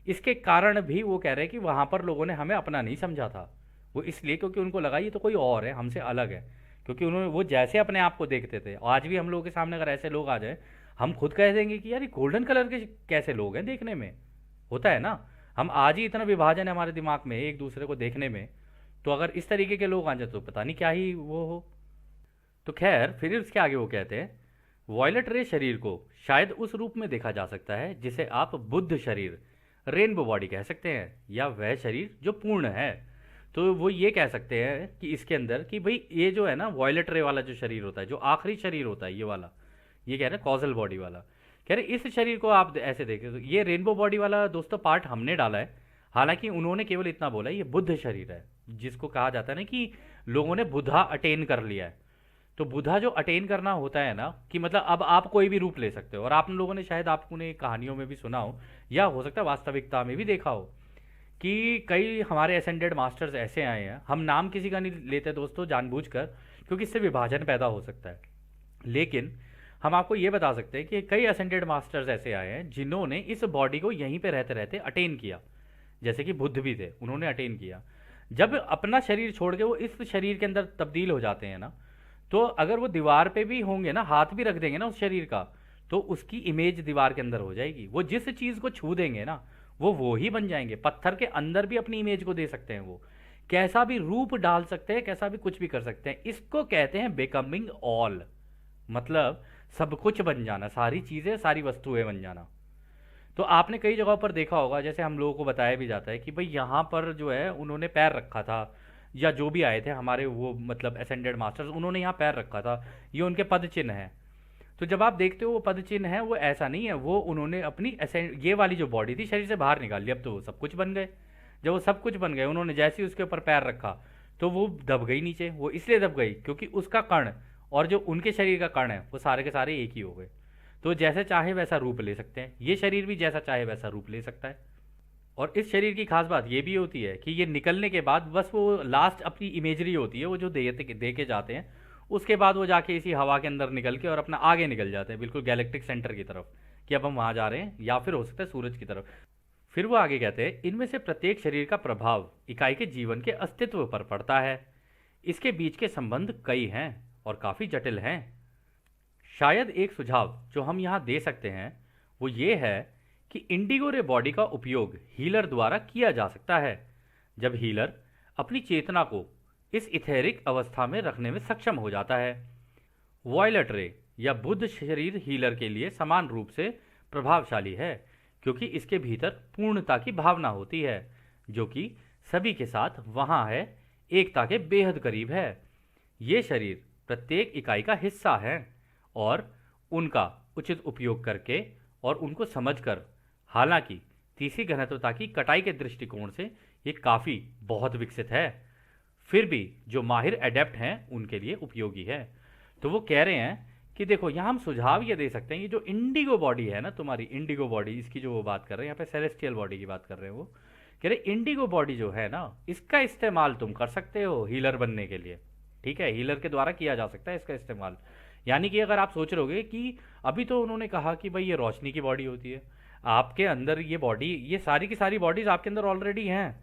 इसके कारण भी वो कह रहे हैं कि वहाँ पर लोगों ने हमें अपना नहीं समझा था। वो इसलिए क्योंकि उनको लगा ये तो कोई और है, हमसे अलग है। क्योंकि उन्होंने वो जैसे अपने आप को देखते थे, आज भी हम लोगों के सामने अगर ऐसे लोग आ जाए, हम खुद कह देंगे कि यार ये गोल्डन कलर के कैसे लोग हैं देखने में, होता है ना। हम आज ही इतना विभाजन है हमारे दिमाग में एक दूसरे को देखने में, तो अगर इस तरीके के लोग आ जाए तो पता नहीं क्या ही वो हो। तो खैर फिर उसके आगे वो कहते हैं, वॉयलेट रे शरीर को शायद उस रूप में देखा जा सकता है जिसे आप बुद्ध शरीर, रेनबो बॉडी कह सकते हैं, या वह शरीर जो पूर्ण है। तो वो ये कह सकते हैं कि इसके अंदर कि भाई ये जो है ना वॉयलेट रे वाला जो शरीर होता है, जो आखिरी शरीर होता है ये वाला, ये कह रहे हैं कॉजल बॉडी वाला, कह रहे इस शरीर को आप ऐसे देखें तो ये रेनबो बॉडी वाला दोस्तों पार्ट हमने डाला है। हालांकि उन्होंने केवल इतना बोला है ये बुद्ध शरीर है, जिसको कहा जाता है ना कि लोगों ने बुद्धा अटेन कर लिया है। तो बुधा जो अटेन करना होता है ना, कि मतलब अब आप कोई भी रूप ले सकते हो। और आप लोगों ने शायद आपने कहानियों में भी सुना हो, या हो सकता है वास्तविकता में भी देखा हो, कि कई हमारे असेंडेड मास्टर्स ऐसे आए हैं, हम नाम किसी का नहीं लेते दोस्तों जानबूझकर, क्योंकि इससे विभाजन पैदा हो सकता है। लेकिन हम आपको ये बता सकते हैं कि कई असेंडेड मास्टर्स ऐसे आए हैं जिन्होंने इस बॉडी को यहीं पे रहते रहते अटेन किया। जैसे कि बुद्ध भी थे, उन्होंने अटेन किया। जब अपना शरीर छोड़ के वो इस शरीर के अंदर तब्दील हो जाते हैं ना, तो अगर वो दीवार पे भी होंगे ना, हाथ भी रख देंगे ना उस शरीर का, तो उसकी इमेज दीवार के अंदर हो जाएगी। वो जिस चीज़ को छू देंगे ना, वो ही बन जाएंगे। पत्थर के अंदर भी अपनी इमेज को दे सकते हैं, वो कैसा भी रूप डाल सकते हैं, कैसा भी कुछ भी कर सकते हैं। इसको कहते हैं बिकमिंग ऑल, मतलब सब कुछ बन जाना, सारी चीज़ें सारी वस्तुएं बन जाना। तो आपने कई जगहों पर देखा होगा, जैसे हम लोगों को बताया भी जाता है कि भाई यहाँ पर जो है उन्होंने पैर रखा था, या जो भी आए थे हमारे वो मतलब असेंडेड मास्टर्स, उन्होंने यहाँ पैर रखा था, ये उनके पद चिन्ह है। तो जब आप देखते हो वो पद चिन्ह है, वो ऐसा नहीं है, वो उन्होंने अपनी ये वाली जो बॉडी थी शरीर से बाहर निकाल ली, अब तो वो सब कुछ बन गए। जब वो सब कुछ बन गए, उन्होंने जैसे ही उसके ऊपर पैर रखा तो वो दब गई नीचे। वो इसलिए दब गई क्योंकि उसका कण और जो उनके शरीर का कण है वो सारे के सारे एक ही हो गए। तो जैसे चाहे वैसा रूप ले सकते हैं, ये शरीर भी जैसा चाहे वैसा रूप ले सकता है। और इस शरीर की खास बात ये भी होती है कि ये निकलने के बाद बस वो लास्ट अपनी इमेजरी होती है, वो जो दे के जाते हैं, उसके बाद वो जाके इसी हवा के अंदर निकल के और अपना आगे निकल जाते हैं बिल्कुल गैलेक्टिक सेंटर की तरफ, कि अब हम वहाँ जा रहे हैं, या फिर हो सकता है सूरज की तरफ। फिर वो आगे कहते हैं, इनमें से प्रत्येक शरीर का प्रभाव इकाई के जीवन के अस्तित्व पर पड़ता है। इसके बीच के संबंध कई हैं और काफ़ी जटिल हैं। शायद एक सुझाव जो हम यहाँ दे सकते हैं वो ये है कि इंडिगो रे बॉडी का उपयोग हीलर द्वारा किया जा सकता है, जब हीलर अपनी चेतना को इस इथेरिक अवस्था में रखने में सक्षम हो जाता है। वॉयलेट रे या बुद्ध शरीर हीलर के लिए समान रूप से प्रभावशाली है, क्योंकि इसके भीतर पूर्णता की भावना होती है, जो कि सभी के साथ वहाँ है, एकता के बेहद करीब है। ये शरीर प्रत्येक इकाई का हिस्सा है, और उनका उचित उपयोग करके और उनको समझकर, हालांकि तीसरी घनत्वता की कटाई के दृष्टिकोण से ये काफ़ी बहुत विकसित है, फिर भी जो माहिर एडेप्ट हैं उनके लिए उपयोगी है। तो वो कह रहे हैं कि देखो यहाँ हम सुझाव ये दे सकते हैं, ये जो इंडिगो बॉडी है ना तुम्हारी, इंडिगो बॉडी, इसकी जो वो बात कर रहे हैं यहाँ पे सेलेस्टियल बॉडी की बात कर रहे हैं, वो कह रहे इंडिगो बॉडी जो है ना, इसका इस्तेमाल तुम कर सकते हो हीलर बनने के लिए। ठीक है, हीलर के द्वारा किया जा सकता है इसका इस्तेमाल। यानी कि अगर आप सोच रहोगे कि अभी तो उन्होंने कहा कि भाई ये रोशनी की बॉडी होती है, आपके अंदर ये बॉडी, ये सारी की सारी बॉडीज आपके अंदर ऑलरेडी हैं।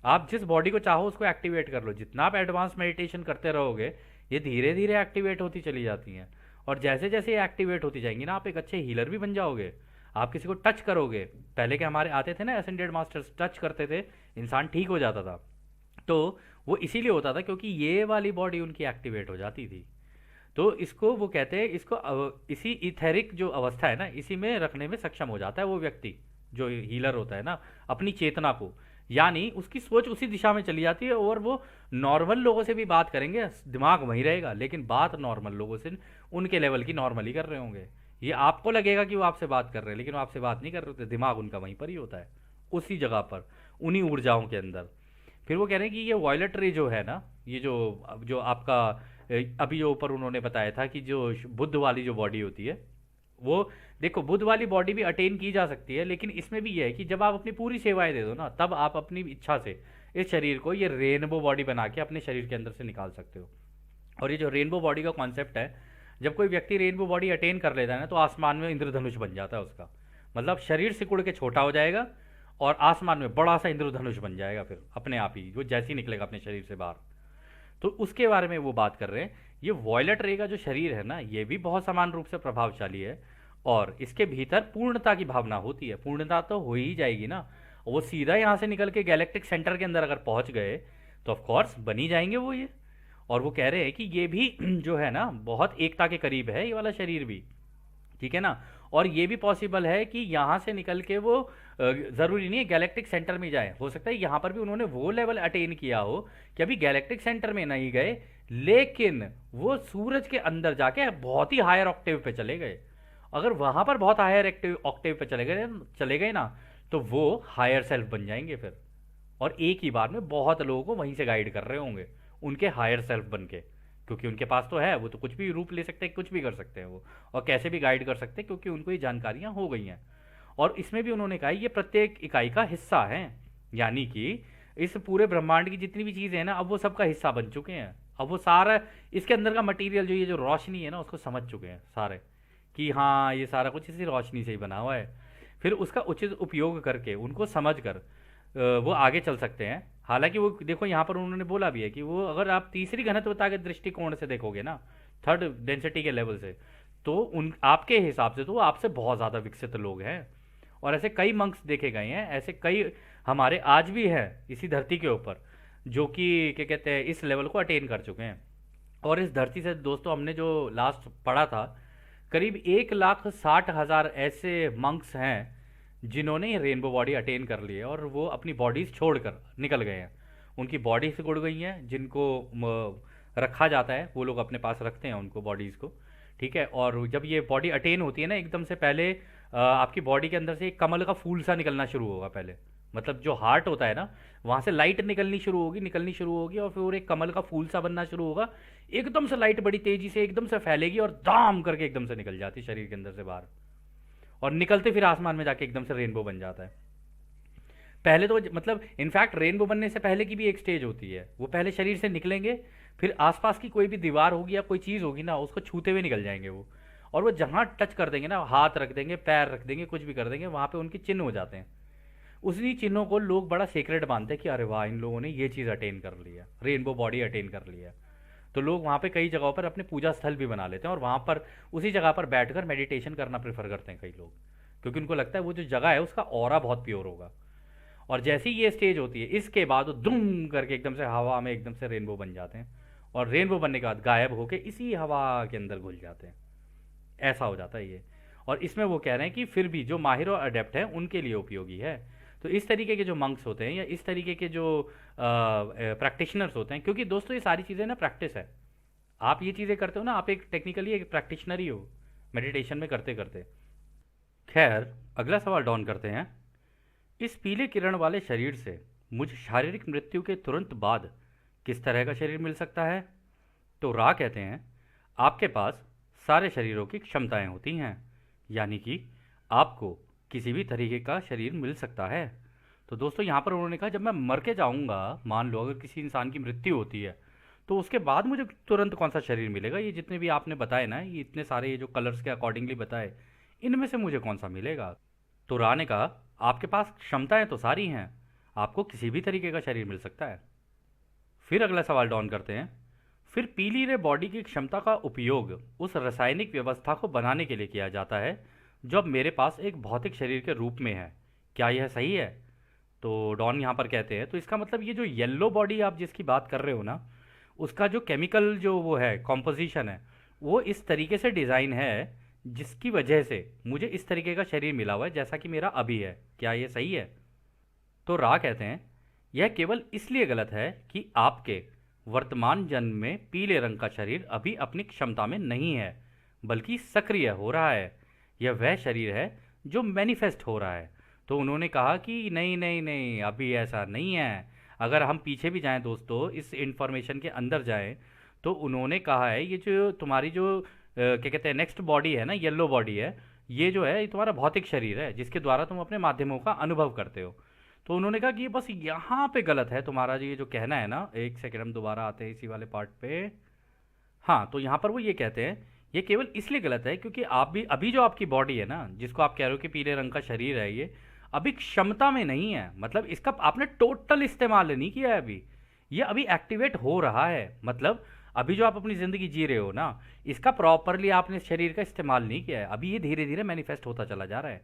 आप जिस बॉडी को चाहो उसको एक्टिवेट कर लो। जितना आप एडवांस मेडिटेशन करते रहोगे, ये धीरे धीरे एक्टिवेट होती चली जाती हैं। और जैसे जैसे ये एक्टिवेट होती जाएंगी ना, आप एक अच्छे हीलर भी बन जाओगे। आप किसी को टच करोगे, पहले के हमारे आते थे ना एसेंडेड मास्टर्स, टच करते थे, इंसान ठीक हो जाता था। तो वो इसीलिए होता था क्योंकि ये वाली बॉडी उनकी एक्टिवेट हो जाती थी। तो इसको वो कहते हैं, इसको इसी इथेरिक जो अवस्था है ना, इसी में रखने में सक्षम हो जाता है वो व्यक्ति जो हीलर होता है ना, अपनी चेतना को। यानी उसकी सोच उसी दिशा में चली जाती है और वो नॉर्मल लोगों से भी बात करेंगे, दिमाग वहीं रहेगा, लेकिन बात नॉर्मल लोगों से, उनके लेवल की नॉर्मली कर रहे होंगे। ये आपको लगेगा कि वो आपसे बात कर रहे हैं, लेकिन वो आपसे बात नहीं कर रहे होते, दिमाग उनका वहीं पर ही होता है, उसी जगह पर, उन्हीं ऊर्जाओं के अंदर। फिर वो कह रहे हैं कि ये वॉयलेट रे जो है ना, ये जो जो आपका अभी जो ऊपर उन्होंने बताया था कि जो बुद्ध वाली जो बॉडी होती है, वो देखो बुद्ध वाली बॉडी भी अटेन की जा सकती है, लेकिन इसमें भी ये है कि जब आप अपनी पूरी सेवाएं दे दो ना, तब आप अपनी इच्छा से इस शरीर को ये रेनबो बॉडी बना के अपने शरीर के अंदर से निकाल सकते हो। और ये जो रेनबो बॉडी का कॉन्सेप्ट है, जब कोई व्यक्ति रेनबो बॉडी अटेन कर लेता है ना, तो आसमान में इंद्रधनुष बन जाता है उसका। मतलब शरीर सिकुड़ के छोटा हो जाएगा और आसमान में बड़ा सा इंद्रधनुष बन जाएगा फिर अपने आप ही, वो जैसे ही निकलेगा अपने शरीर से बाहर। तो उसके बारे में वो बात कर रहे हैं। ये वॉयलेट रे का जो शरीर है ना, ये भी बहुत समान रूप से प्रभावशाली है और इसके भीतर पूर्णता की भावना होती है। पूर्णता तो हो ही जाएगी ना, वो सीधा यहाँ से निकल के गैलेक्टिक सेंटर के अंदर अगर पहुंच गए तो ऑफ कोर्स बनी जाएंगे वो ये। और वो कह रहे हैं कि ये भी जो है ना, बहुत एकता के करीब है ये वाला शरीर भी। ठीक है ना। और ये भी पॉसिबल है कि यहाँ से निकल के वो ज़रूरी नहीं है गैलेक्टिक सेंटर में जाए, हो सकता है यहाँ पर भी उन्होंने वो लेवल अटेन किया हो कि अभी गैलेक्टिक सेंटर में नहीं गए, लेकिन वो सूरज के अंदर जाके बहुत ही हायर ऑक्टेव पे चले गए। अगर वहाँ पर बहुत हायर ऑक्टेव पे चले गए ना, तो वो हायर सेल्फ बन जाएंगे फिर। और एक ही बार में बहुत लोगों को वहीं से गाइड कर रहे होंगे उनके हायर सेल्फ बन के, क्योंकि उनके पास तो है, वो तो कुछ भी रूप ले सकते हैं, कुछ भी कर सकते हैं वो, और कैसे भी गाइड कर सकते हैं क्योंकि उनको ये जानकारियां हो गई हैं। और इसमें भी उन्होंने कहा ये प्रत्येक इकाई का हिस्सा है, यानी कि इस पूरे ब्रह्मांड की जितनी भी चीज़ें हैं ना, अब वो सबका हिस्सा बन चुके हैं। अब वो सारा इसके अंदर का मटीरियल जो ये जो रोशनी है ना, उसको समझ चुके हैं सारे कि हाँ ये सारा कुछ इसी रोशनी से ही बना हुआ है। फिर उसका उचित उपयोग करके, उनको समझ कर वो आगे चल सकते हैं। हालांकि वो देखो यहाँ पर उन्होंने बोला भी है कि वो अगर आप तीसरी घनत्वता के दृष्टिकोण से देखोगे ना, थर्ड डेंसिटी के लेवल से, तो उन आपके हिसाब से तो वो आपसे बहुत ज़्यादा विकसित लोग हैं। और ऐसे कई मंक्स देखे गए हैं, ऐसे कई हमारे आज भी हैं इसी धरती के ऊपर, जो कि क्या कहते हैं इस लेवल को अटेन कर चुके हैं। और इस धरती से दोस्तों हमने जो लास्ट पढ़ा था, करीब 1,60,000 ऐसे मंक्स हैं जिन्होंने ये रेनबो बॉडी अटेन कर ली है और वो अपनी बॉडीज छोड़कर निकल गए हैं। उनकी बॉडी सिकुड़ गई हैं, जिनको रखा जाता है, वो लोग अपने पास रखते हैं उनको बॉडीज़ को। ठीक है। और जब ये बॉडी अटेन होती है ना, एकदम से पहले आपकी बॉडी के अंदर से एक कमल का फूल सा निकलना शुरू होगा पहले। मतलब जो हार्ट होता है ना, वहाँ से लाइट निकलनी शुरू होगी और फिर एक कमल का फूल सा बनना शुरू होगा। एकदम से लाइट बड़ी तेजी से एकदम से फैलेगी और दाम करके एकदम से निकल जाती है शरीर के अंदर से बाहर, और निकलते फिर आसमान में जाके एकदम से रेनबो बन जाता है। पहले तो मतलब इनफैक्ट रेनबो बनने से पहले की भी एक स्टेज होती है, वो पहले शरीर से निकलेंगे, फिर आसपास की कोई भी दीवार होगी या कोई चीज़ होगी ना, उसको छूते हुए निकल जाएंगे वो। और वो जहाँ टच कर देंगे ना, हाथ रख देंगे, पैर रख देंगे, कुछ भी कर देंगे, वहाँ पे उनके चिन्ह हो जाते हैं। उसी चिन्हों को लोग बड़ा सीक्रेट मानते हैं कि अरे वाह, इन लोगों ने ये चीज़ अटेन कर लिया, रेनबो बॉडी अटेन कर लिया। तो लोग वहाँ पे कई जगहों पर अपने पूजा स्थल भी बना लेते हैं और वहाँ पर उसी जगह पर बैठकर मेडिटेशन करना प्रेफर करते हैं कई लोग, क्योंकि उनको लगता है वो जो जगह है उसका ऑरा बहुत प्योर होगा। और जैसी ये स्टेज होती है, इसके बाद वो दुम करके एकदम से हवा में एकदम से रेनबो बन जाते हैं, और रेनबो बनने के बाद गायब होके इसी हवा के अंदर घुल जाते हैं। ऐसा हो जाता है ये। और इसमें वो कह रहे हैं कि फिर भी जो माहिर और अडेप्ट हैं उनके लिए उपयोगी है। तो इस तरीके के जो मंक्स होते हैं या इस तरीके के जो प्रैक्टिशनर्स होते हैं, क्योंकि दोस्तों ये सारी चीज़ें ना प्रैक्टिस है। आप ये चीज़ें करते हो ना, आप एक टेक्निकली एक प्रैक्टिशनर ही हो मेडिटेशन में करते करते। खैर, अगला सवाल डॉन करते हैं। इस पीले किरण वाले शरीर से मुझे शारीरिक मृत्यु के तुरंत बाद किस तरह का शरीर मिल सकता है? तो रा कहते हैं, आपके पास सारे शरीरों की क्षमताएं होती हैं, यानी कि आपको किसी भी तरीके का शरीर मिल सकता है। तो दोस्तों यहाँ पर उन्होंने कहा जब मैं मर के जाऊँगा, मान लो अगर किसी इंसान की मृत्यु होती है, तो उसके बाद मुझे तुरंत कौन सा शरीर मिलेगा? ये जितने भी आपने बताए ना, ये इतने सारे ये जो कलर्स के अकॉर्डिंगली बताए, इनमें से मुझे कौन सा मिलेगा? तो रा ने कहा आपके पास क्षमताएं तो सारी हैं, आपको किसी भी तरीके का शरीर मिल सकता है। फिर अगला सवाल डॉन करते हैं, फिर पीली रे बॉडी की क्षमता का उपयोग उस रासायनिक व्यवस्था को बनाने के लिए किया जाता है जो अब मेरे पास एक भौतिक शरीर के रूप में है, क्या यह सही है? तो डॉन यहाँ पर कहते हैं तो इसका मतलब ये जो येलो बॉडी आप जिसकी बात कर रहे हो ना, उसका जो केमिकल जो वो है कॉम्पोजिशन है, वो इस तरीके से डिज़ाइन है जिसकी वजह से मुझे इस तरीके का शरीर मिला हुआ है जैसा कि मेरा अभी है, क्या ये सही है? तो रा कहते हैं यह केवल इसलिए गलत है कि आपके वर्तमान जन्म में पीले रंग का शरीर अभी अपनी क्षमता में नहीं है, बल्कि सक्रिय हो रहा है। यह वह शरीर है जो मैनिफेस्ट हो रहा है। तो उन्होंने कहा कि नहीं नहीं नहीं, अभी ऐसा नहीं है। अगर हम पीछे भी जाएं दोस्तों, इस इंफॉर्मेशन के अंदर जाएं, तो उन्होंने कहा है ये जो तुम्हारी जो क्या कहते हैं नेक्स्ट बॉडी है ना, येलो बॉडी है, ये जो है ये तुम्हारा भौतिक शरीर है जिसके द्वारा तुम अपने माध्यमों का अनुभव करते हो। तो उन्होंने कहा कि ये बस यहाँ पे गलत है तुम्हारा ये जो कहना है ना, एक सेकंड हम दोबारा आते हैं इसी वाले पार्ट पे। हाँ, तो यहाँ पर वो ये कहते हैं ये केवल इसलिए गलत है क्योंकि आप भी अभी जो आपकी बॉडी है ना, जिसको आप कह रहे हो कि पीले रंग का शरीर है, ये अभी क्षमता में नहीं है। मतलब इसका आपने टोटल इस्तेमाल नहीं किया है अभी, ये अभी एक्टिवेट हो रहा है। मतलब अभी जो आप अपनी ज़िंदगी जी रहे हो ना, इसका प्रॉपरली आपने इस शरीर का इस्तेमाल नहीं किया है, अभी ये धीरे धीरे मैनिफेस्ट होता चला जा रहा है।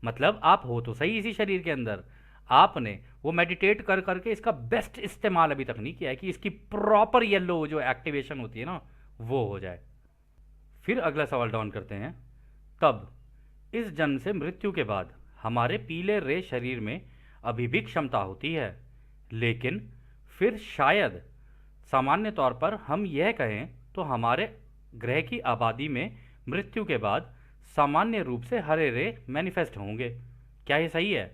मतलब आप हो तो सही इसी शरीर के अंदर, आपने वो मेडिटेट कर करके इसका बेस्ट इस्तेमाल अभी तक नहीं किया है कि इसकी प्रॉपर येलो जो एक्टिवेशन होती है ना, वो हो जाए। फिर अगला सवाल डाउन करते हैं, तब इस जन्म से मृत्यु के बाद हमारे पीले रे शरीर में अभी भी क्षमता होती है, लेकिन फिर शायद सामान्य तौर पर हम यह कहें तो हमारे ग्रह की आबादी में मृत्यु के बाद सामान्य रूप से हरे रे मैनिफेस्ट होंगे, क्या ये सही है?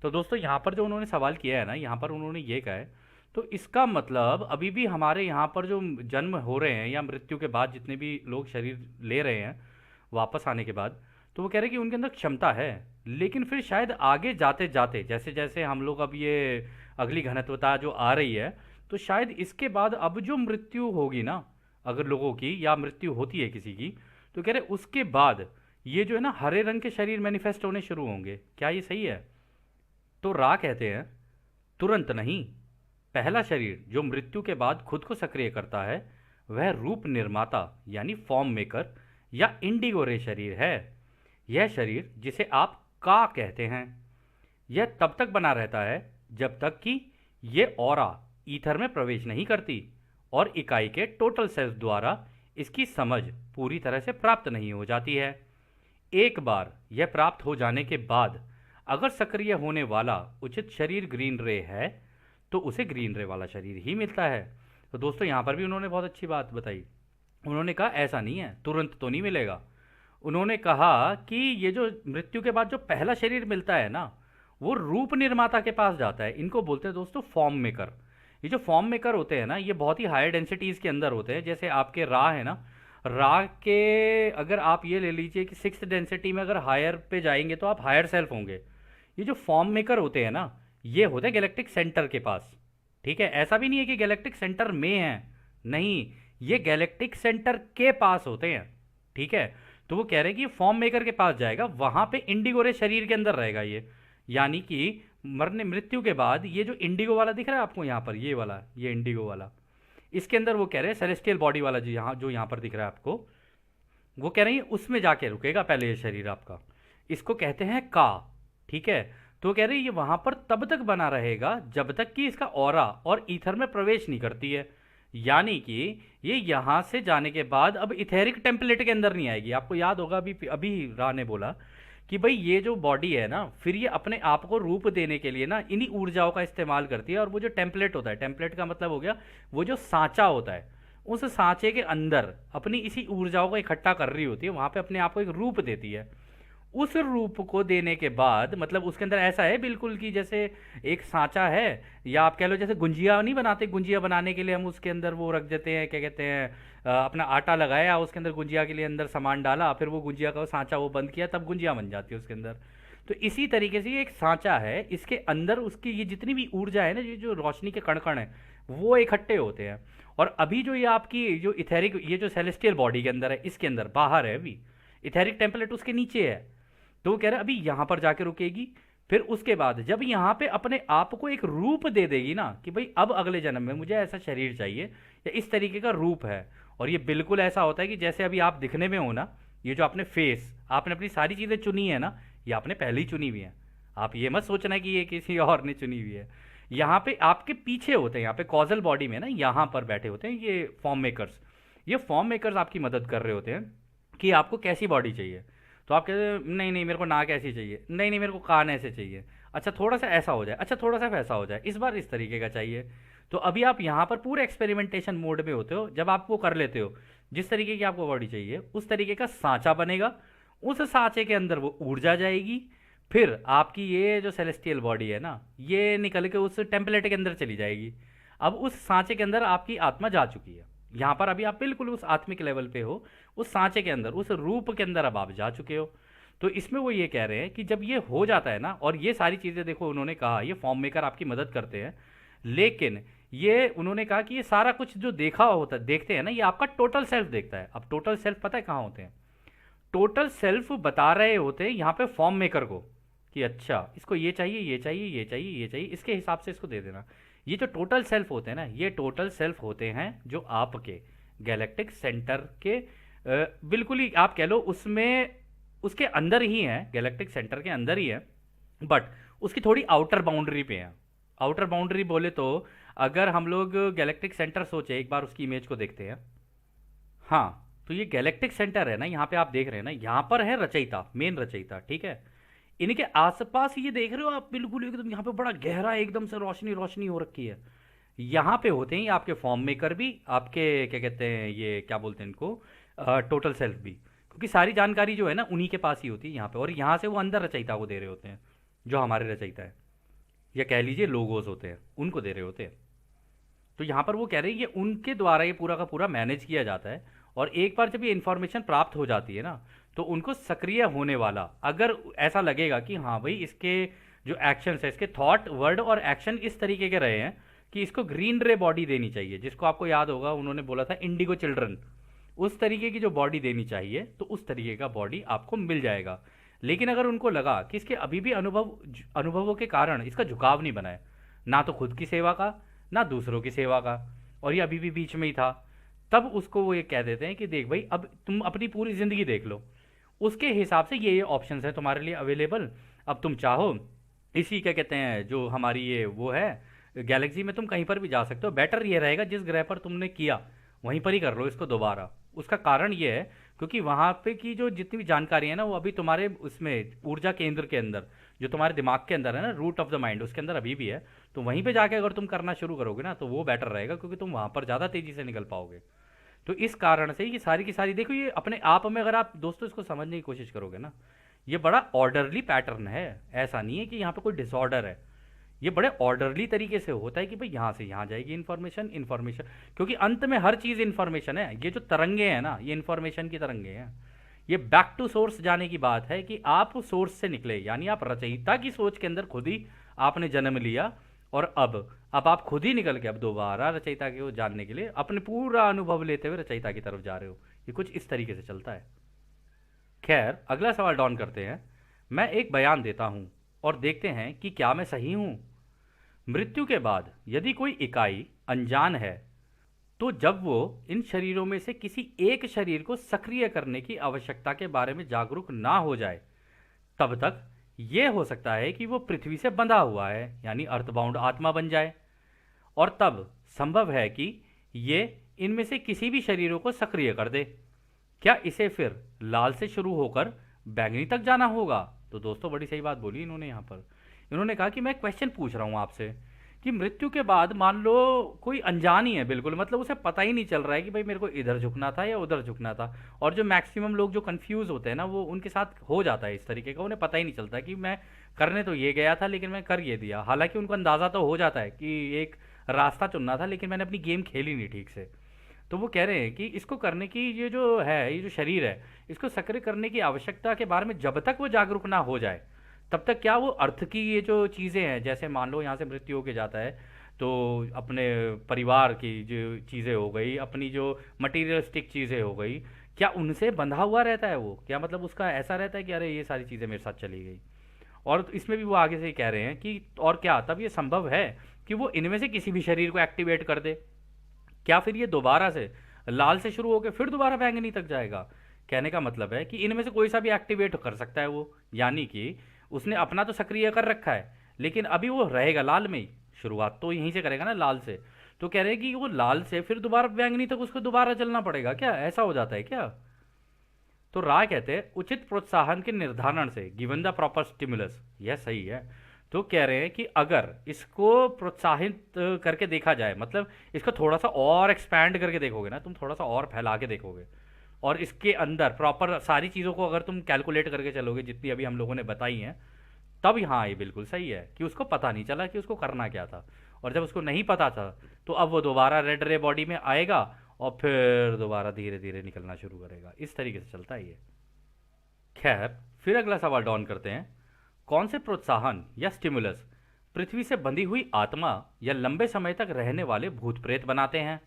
तो दोस्तों यहाँ पर जो उन्होंने सवाल किया है ना, यहाँ पर उन्होंने ये कहा है, तो इसका मतलब अभी भी हमारे यहाँ पर जो जन्म हो रहे हैं या मृत्यु के बाद जितने भी लोग शरीर ले रहे हैं वापस आने के बाद, तो वो कह रहे हैं कि उनके अंदर क्षमता है, लेकिन फिर शायद आगे जाते जाते जैसे जैसे हम लोग अब ये अगली घनत्वता जो आ रही है, तो शायद इसके बाद अब जो मृत्यु होगी ना, अगर लोगों की या मृत्यु होती है किसी की, तो कह रहे उसके बाद ये जो है ना हरे रंग के शरीर मैनिफेस्ट होने शुरू होंगे, क्या ये सही है? तो रा कहते हैं तुरंत नहीं। पहला शरीर जो मृत्यु के बाद खुद को सक्रिय करता है वह रूप निर्माता यानी फॉर्म मेकर या इंडिगो रे शरीर है। यह शरीर जिसे आप का कहते हैं, यह तब तक बना रहता है जब तक कि ये ऑरा ईथर में प्रवेश नहीं करती और इकाई के टोटल सेल्स द्वारा इसकी समझ पूरी तरह से प्राप्त नहीं हो जाती है। एक बार यह प्राप्त हो जाने के बाद अगर सक्रिय होने वाला उचित शरीर ग्रीन रे है तो उसे ग्रीन रे वाला शरीर ही मिलता है। तो दोस्तों यहाँ पर भी उन्होंने बहुत अच्छी बात बताई। उन्होंने कहा ऐसा नहीं है, तुरंत तो नहीं मिलेगा। उन्होंने कहा कि ये जो मृत्यु के बाद जो पहला शरीर मिलता है ना, वो रूप निर्माता के पास जाता है। इनको बोलते हैं दोस्तों फॉर्म मेकर। ये जो फॉर्म मेकर होते हैं ना, ये बहुत ही हायर डेंसिटीज़ के अंदर होते हैं। जैसे आपके रा है ना, रा के अगर आप ये ले लीजिए कि 6th डेंसिटी में अगर हायर पे जाएंगे तो आप हायर सेल्फ होंगे। ये जो फॉर्म मेकर होते हैं ना, ये होते हैं गैलेक्टिक सेंटर के पास। ठीक है, ऐसा भी नहीं है कि गैलेक्टिक सेंटर में है, नहीं, ये गैलेक्टिक सेंटर के पास होते हैं। ठीक है, तो वो कह रहे हैं कि फॉर्म मेकर के पास जाएगा, वहां पे इंडिगो रे शरीर के अंदर रहेगा ये। यानी कि मरने मृत्यु के बाद ये जो इंडिगो वाला दिख रहा है आपको यहाँ पर, ये वाला, ये इंडिगो वाला, इसके अंदर वो कह रहे हैं सेलेस्टियल बॉडी वाला जो यहाँ पर दिख रहा है आपको, वो कह रहे हैं उसमें जाके रुकेगा पहले ये शरीर आपका। इसको कहते हैं का। ठीक है, तो कह रहे हैं ये वहां पर तब तक बना रहेगा जब तक कि इसका ऑरा और ईथर में प्रवेश नहीं करती है। यानी कि ये यहां से जाने के बाद अब इथेरिक टेम्पलेट के अंदर नहीं आएगी। आपको याद होगा अभी अभी रा ने बोला कि भाई ये जो बॉडी है ना, फिर ये अपने आप को रूप देने के लिए ना इन्हीं ऊर्जाओं का इस्तेमाल करती है। और वो जो टेम्पलेट होता है, टेम्पलेट का मतलब हो गया वो जो सांचा होता है, उस सांचे के अंदर अपनी इसी ऊर्जाओं को इकट्ठा कर रही होती है, वहां पे अपने आप को एक रूप देती है। उस रूप को देने के बाद मतलब उसके अंदर ऐसा है बिल्कुल कि जैसे एक सांचा है, या आप कह लो जैसे गुंजिया नहीं बनाते, गुंजिया बनाने के लिए हम उसके अंदर वो रख देते हैं, क्या कहते हैं, अपना आटा लगाया, उसके अंदर गुंजिया के लिए अंदर सामान डाला, फिर वो गुंजिया का सांचा वो बंद किया, तब गुंजिया बन जाती है उसके अंदर। तो इसी तरीके से ये एक सांचा है, इसके अंदर उसकी ये जितनी भी ऊर्जा है ना, ये जो रोशनी के कण कण है वो इकट्ठे होते हैं। और अभी जो ये आपकी जो इथेरिक, ये जो सेलेस्टियल बॉडी के अंदर है, इसके अंदर बाहर है अभी, इथेरिक टेम्पलेट उसके नीचे है। तो वो कह रहा है अभी यहाँ पर जाके रुकेगी, फिर उसके बाद जब यहाँ पे अपने आप को एक रूप दे देगी ना कि भाई अब अगले जन्म में मुझे ऐसा शरीर चाहिए या इस तरीके का रूप है। और ये बिल्कुल ऐसा होता है कि जैसे अभी आप दिखने में हो ना, ये जो आपने फेस, आपने अपनी सारी चीज़ें चुनी है ना, ये आपने पहले ही चुनी हुई है। आप ये मत सोचना कि ये किसी और ने चुनी हुई है। यहाँ पे आपके पीछे होते हैं, यहाँ पे कॉजल बॉडी में ना, यहाँ पर बैठे होते हैं ये फॉर्म मेकर्स। ये फॉर्म मेकर्स आपकी मदद कर रहे होते हैं कि आपको कैसी बॉडी चाहिए। तो आप कहते हैं नहीं नहीं मेरे को नाक ऐसी चाहिए, नहीं नहीं मेरे को कान ऐसे चाहिए, अच्छा थोड़ा सा ऐसा हो जाए, अच्छा थोड़ा सा वैसा हो जाए, इस बार इस तरीके का चाहिए। तो अभी आप यहाँ पर पूरे एक्सपेरिमेंटेशन मोड में होते हो। जब आप वो कर लेते हो, जिस तरीके की आपको बॉडी चाहिए उस तरीके का सांचा बनेगा, उस सांचे के अंदर वो ऊर्जा जाएगी, फिर आपकी ये जो सेलेस्टियल बॉडी है ना, ये निकल के उस टेम्पलेट के अंदर चली जाएगी। अब उस सांचे के अंदर आपकी आत्मा जा चुकी है। यहाँ पर अभी आप बिल्कुल उस आत्मिक लेवल पे हो, उस सांचे के अंदर, उस रूप के अंदर अब आप जा चुके हो। तो इसमें वो ये कह रहे हैं कि जब ये हो जाता है ना, और ये सारी चीज़ें देखो उन्होंने कहा ये फॉर्म मेकर आपकी मदद करते हैं, लेकिन ये उन्होंने कहा कि ये सारा कुछ जो देखा होता देखते हैं ना, ये आपका टोटल सेल्फ देखता है। अब टोटल सेल्फ पता है कहाँ होते हैं? टोटल सेल्फ बता रहे होते हैं यहाँ पे फॉर्म मेकर को कि अच्छा इसको ये चाहिए, ये चाहिए, ये चाहिए, ये चाहिए, इसके हिसाब से इसको दे देना। ये जो टोटल सेल्फ होते हैं ना, ये टोटल सेल्फ होते हैं जो आपके गैलेक्टिक सेंटर के बिल्कुल ही आप कह लो उसमें, उसके अंदर ही है, गैलेक्टिक सेंटर के अंदर ही है, बट उसकी थोड़ी आउटर बाउंड्री पे है। आउटर बाउंड्री बोले तो अगर हम लोग गैलेक्टिक सेंटर सोचे, एक बार उसकी इमेज को देखते हैं। हाँ, तो ये गैलेक्टिक सेंटर है ना, यहाँ पे आप देख रहे हैं ना, यहाँ पर है रचयिता, मेन रचयिता, ठीक है। इनके आसपास ये देख रहे हो आप, बिल्कुल एकदम यहाँ पे बड़ा गहरा एकदम से रोशनी रोशनी हो रखी है। यहाँ पे होते हैं ये आपके फॉर्म मेकर भी, आपके क्या कहते हैं, ये क्या बोलते हैं इनको, टोटल सेल्फ भी, क्योंकि सारी जानकारी जो है ना उन्हीं के पास ही होती है यहाँ पे। और यहाँ से वो अंदर रचयिता को दे रहे होते हैं, जो हमारे रचयिता है, या कह लीजिए लोगोस होते हैं, उनको दे रहे होते हैं। तो यहाँ पर वो कह रहे हैं ये उनके द्वारा ये पूरा का पूरा मैनेज किया जाता है। और एक बार जब ये इन्फॉर्मेशन प्राप्त हो जाती है ना, तो उनको सक्रिय होने वाला, अगर ऐसा लगेगा कि हाँ भाई इसके जो एक्शंस है, इसके थॉट वर्ड और एक्शन इस तरीके के रहे हैं कि इसको ग्रीन रे बॉडी देनी चाहिए, जिसको आपको याद होगा उन्होंने बोला था इंडिगो चिल्ड्रन, उस तरीके की जो बॉडी देनी चाहिए, तो उस तरीके का बॉडी आपको मिल जाएगा। लेकिन अगर उनको लगा कि इसके अभी भी अनुभवों के कारण इसका झुकाव नहीं बना है, ना तो खुद की सेवा का ना दूसरों की सेवा का, और ये अभी भी बीच में ही था, तब उसको वो ये कह देते हैं कि देख भाई अब तुम अपनी पूरी ज़िंदगी देख लो, उसके हिसाब से ये ऑप्शंस हैं तुम्हारे लिए अवेलेबल। अब तुम चाहो इसी क्या कहते हैं जो हमारी ये वो है गैलेक्सी में, तुम कहीं पर भी जा सकते हो। बेटर ये रहेगा जिस ग्रह पर तुमने किया वहीं पर ही कर लो इसको दोबारा। उसका कारण ये है क्योंकि वहाँ पे की जो जितनी भी जानकारी है ना, वो अभी तुम्हारे उसमें ऊर्जा केंद्र के अंदर, जो तुम्हारे दिमाग के अंदर है ना, रूट ऑफ द माइंड, उसके अंदर अभी भी है। तो वहीं पे जाके अगर तुम करना शुरू करोगे ना, तो वो बेटर रहेगा, क्योंकि तुम वहाँ पर ज़्यादा तेज़ी से निकल पाओगे। तो इस कारण से ये सारी की सारी देखो, ये अपने आप में अगर आप दोस्तों इसको समझने की कोशिश करोगे ना, ये बड़ा ऑर्डरली पैटर्न है। ऐसा नहीं है कि यहाँ पे कोई डिसऑर्डर है, ये बड़े ऑर्डरली तरीके से होता है कि भाई यहाँ से यहाँ जाएगी इन्फॉर्मेशन इन्फॉर्मेशन, क्योंकि अंत में हर चीज़ इन्फॉर्मेशन है। ये जो तरंगे हैं ना, ये इन्फॉर्मेशन की तरंगे हैं। ये बैक टू सोर्स जाने की बात है कि आप सोर्स से निकले, यानी आप रचयिता की सोच के अंदर खुद ही आपने जन्म लिया, और अब आप खुद ही निकल के अब दोबारा रचयिता को जानने के लिए अपने पूरा अनुभव लेते हुए रचयिता की तरफ जा रहे हो। ये कुछ इस तरीके से चलता है। खैर, अगला सवाल डॉन करते हैं। मैं एक बयान देता हूं और देखते हैं कि क्या मैं सही हूं। मृत्यु के बाद यदि कोई इकाई अनजान है, तो जब वो इन शरीरों में से किसी एक शरीर को सक्रिय करने की आवश्यकता के बारे में जागरूक ना हो जाए, तब तक ये हो सकता है कि वो पृथ्वी से बंधा हुआ है, यानी अर्थबाउंड आत्मा बन जाए। और तब संभव है कि ये इनमें से किसी भी शरीरों को सक्रिय कर दे। क्या इसे फिर लाल से शुरू होकर बैंगनी तक जाना होगा? तो दोस्तों बड़ी सही बात बोली इन्होंने यहाँ पर। इन्होंने कहा कि मैं क्वेश्चन पूछ रहा हूँ आपसे कि मृत्यु के बाद मान लो कोई अनजान ही है बिल्कुल, मतलब उसे पता ही नहीं चल रहा है कि भाई मेरे को इधर झुकना था या उधर झुकना था। और जो मैक्सिमम लोग जो कंफ्यूज होते हैं ना, वो उनके साथ हो जाता है इस तरीके का, उन्हें पता ही नहीं चलता कि मैं करने तो ये गया था लेकिन मैं कर ये दिया। हालांकि उनको अंदाज़ा तो हो जाता है कि एक रास्ता चुनना था, लेकिन मैंने अपनी गेम खेली नहीं ठीक से। तो वो कह रहे हैं कि इसको करने की ये जो है, ये जो शरीर है, इसको सक्रिय करने की आवश्यकता के बारे में जब तक वो जागरूक ना हो जाए, तब तक क्या वो अर्थ की ये जो चीज़ें हैं, जैसे मान लो यहाँ से मृत्यु होके जाता है, तो अपने परिवार की जो चीज़ें हो गई, अपनी जो मटीरियलिस्टिक चीज़ें हो गई, क्या उनसे बंधा हुआ रहता है वो? क्या मतलब उसका ऐसा रहता है कि अरे ये सारी चीज़ें मेरे साथ चली गई? और इसमें भी वो आगे से ही कह रहे हैं कि और क्या तब ये संभव है कि वो इनमें से किसी भी शरीर को एक्टिवेट कर दे? क्या फिर ये दोबारा से लाल से शुरू होकर फिर दोबारा बैंगनी तक जाएगा? कहने का मतलब है कि इनमें से कोई सा भी एक्टिवेट कर सकता है वो, यानी कि उसने अपना तो सक्रिय कर रखा है, लेकिन अभी वो रहेगा लाल में ही। शुरुआत तो यहीं से करेगा ना, लाल से। तो कह रहे हैं कि वो लाल से फिर दोबारा बैंगनी तक उसको दोबारा चलना पड़ेगा क्या? ऐसा हो जाता है क्या? तो राय कहते हैं उचित प्रोत्साहन के निर्धारण से, गिवन द प्रॉपर स्टिमुलस, यह सही है। तो कह रहे हैं कि अगर इसको प्रोत्साहित करके देखा जाए, मतलब इसको थोड़ा सा और एक्सपैंड करके देखोगे ना, तुम थोड़ा सा और फैला के देखोगे, और इसके अंदर प्रॉपर सारी चीज़ों को अगर तुम कैलकुलेट करके चलोगे जितनी अभी हम लोगों ने बताई हैं, तब हाँ ये बिल्कुल सही है कि उसको पता नहीं चला कि उसको करना क्या था। और जब उसको नहीं पता था, तो अब वो दोबारा रेड रे बॉडी में आएगा और फिर दोबारा धीरे धीरे निकलना शुरू करेगा। इस तरीके से चलता है ये। खैर, फिर अगला सवाल डॉन करते हैं। कौन से प्रोत्साहन या स्टिमुलस पृथ्वी से बंधी हुई आत्मा या लंबे समय तक रहने वाले भूत प्रेत बनाते हैं?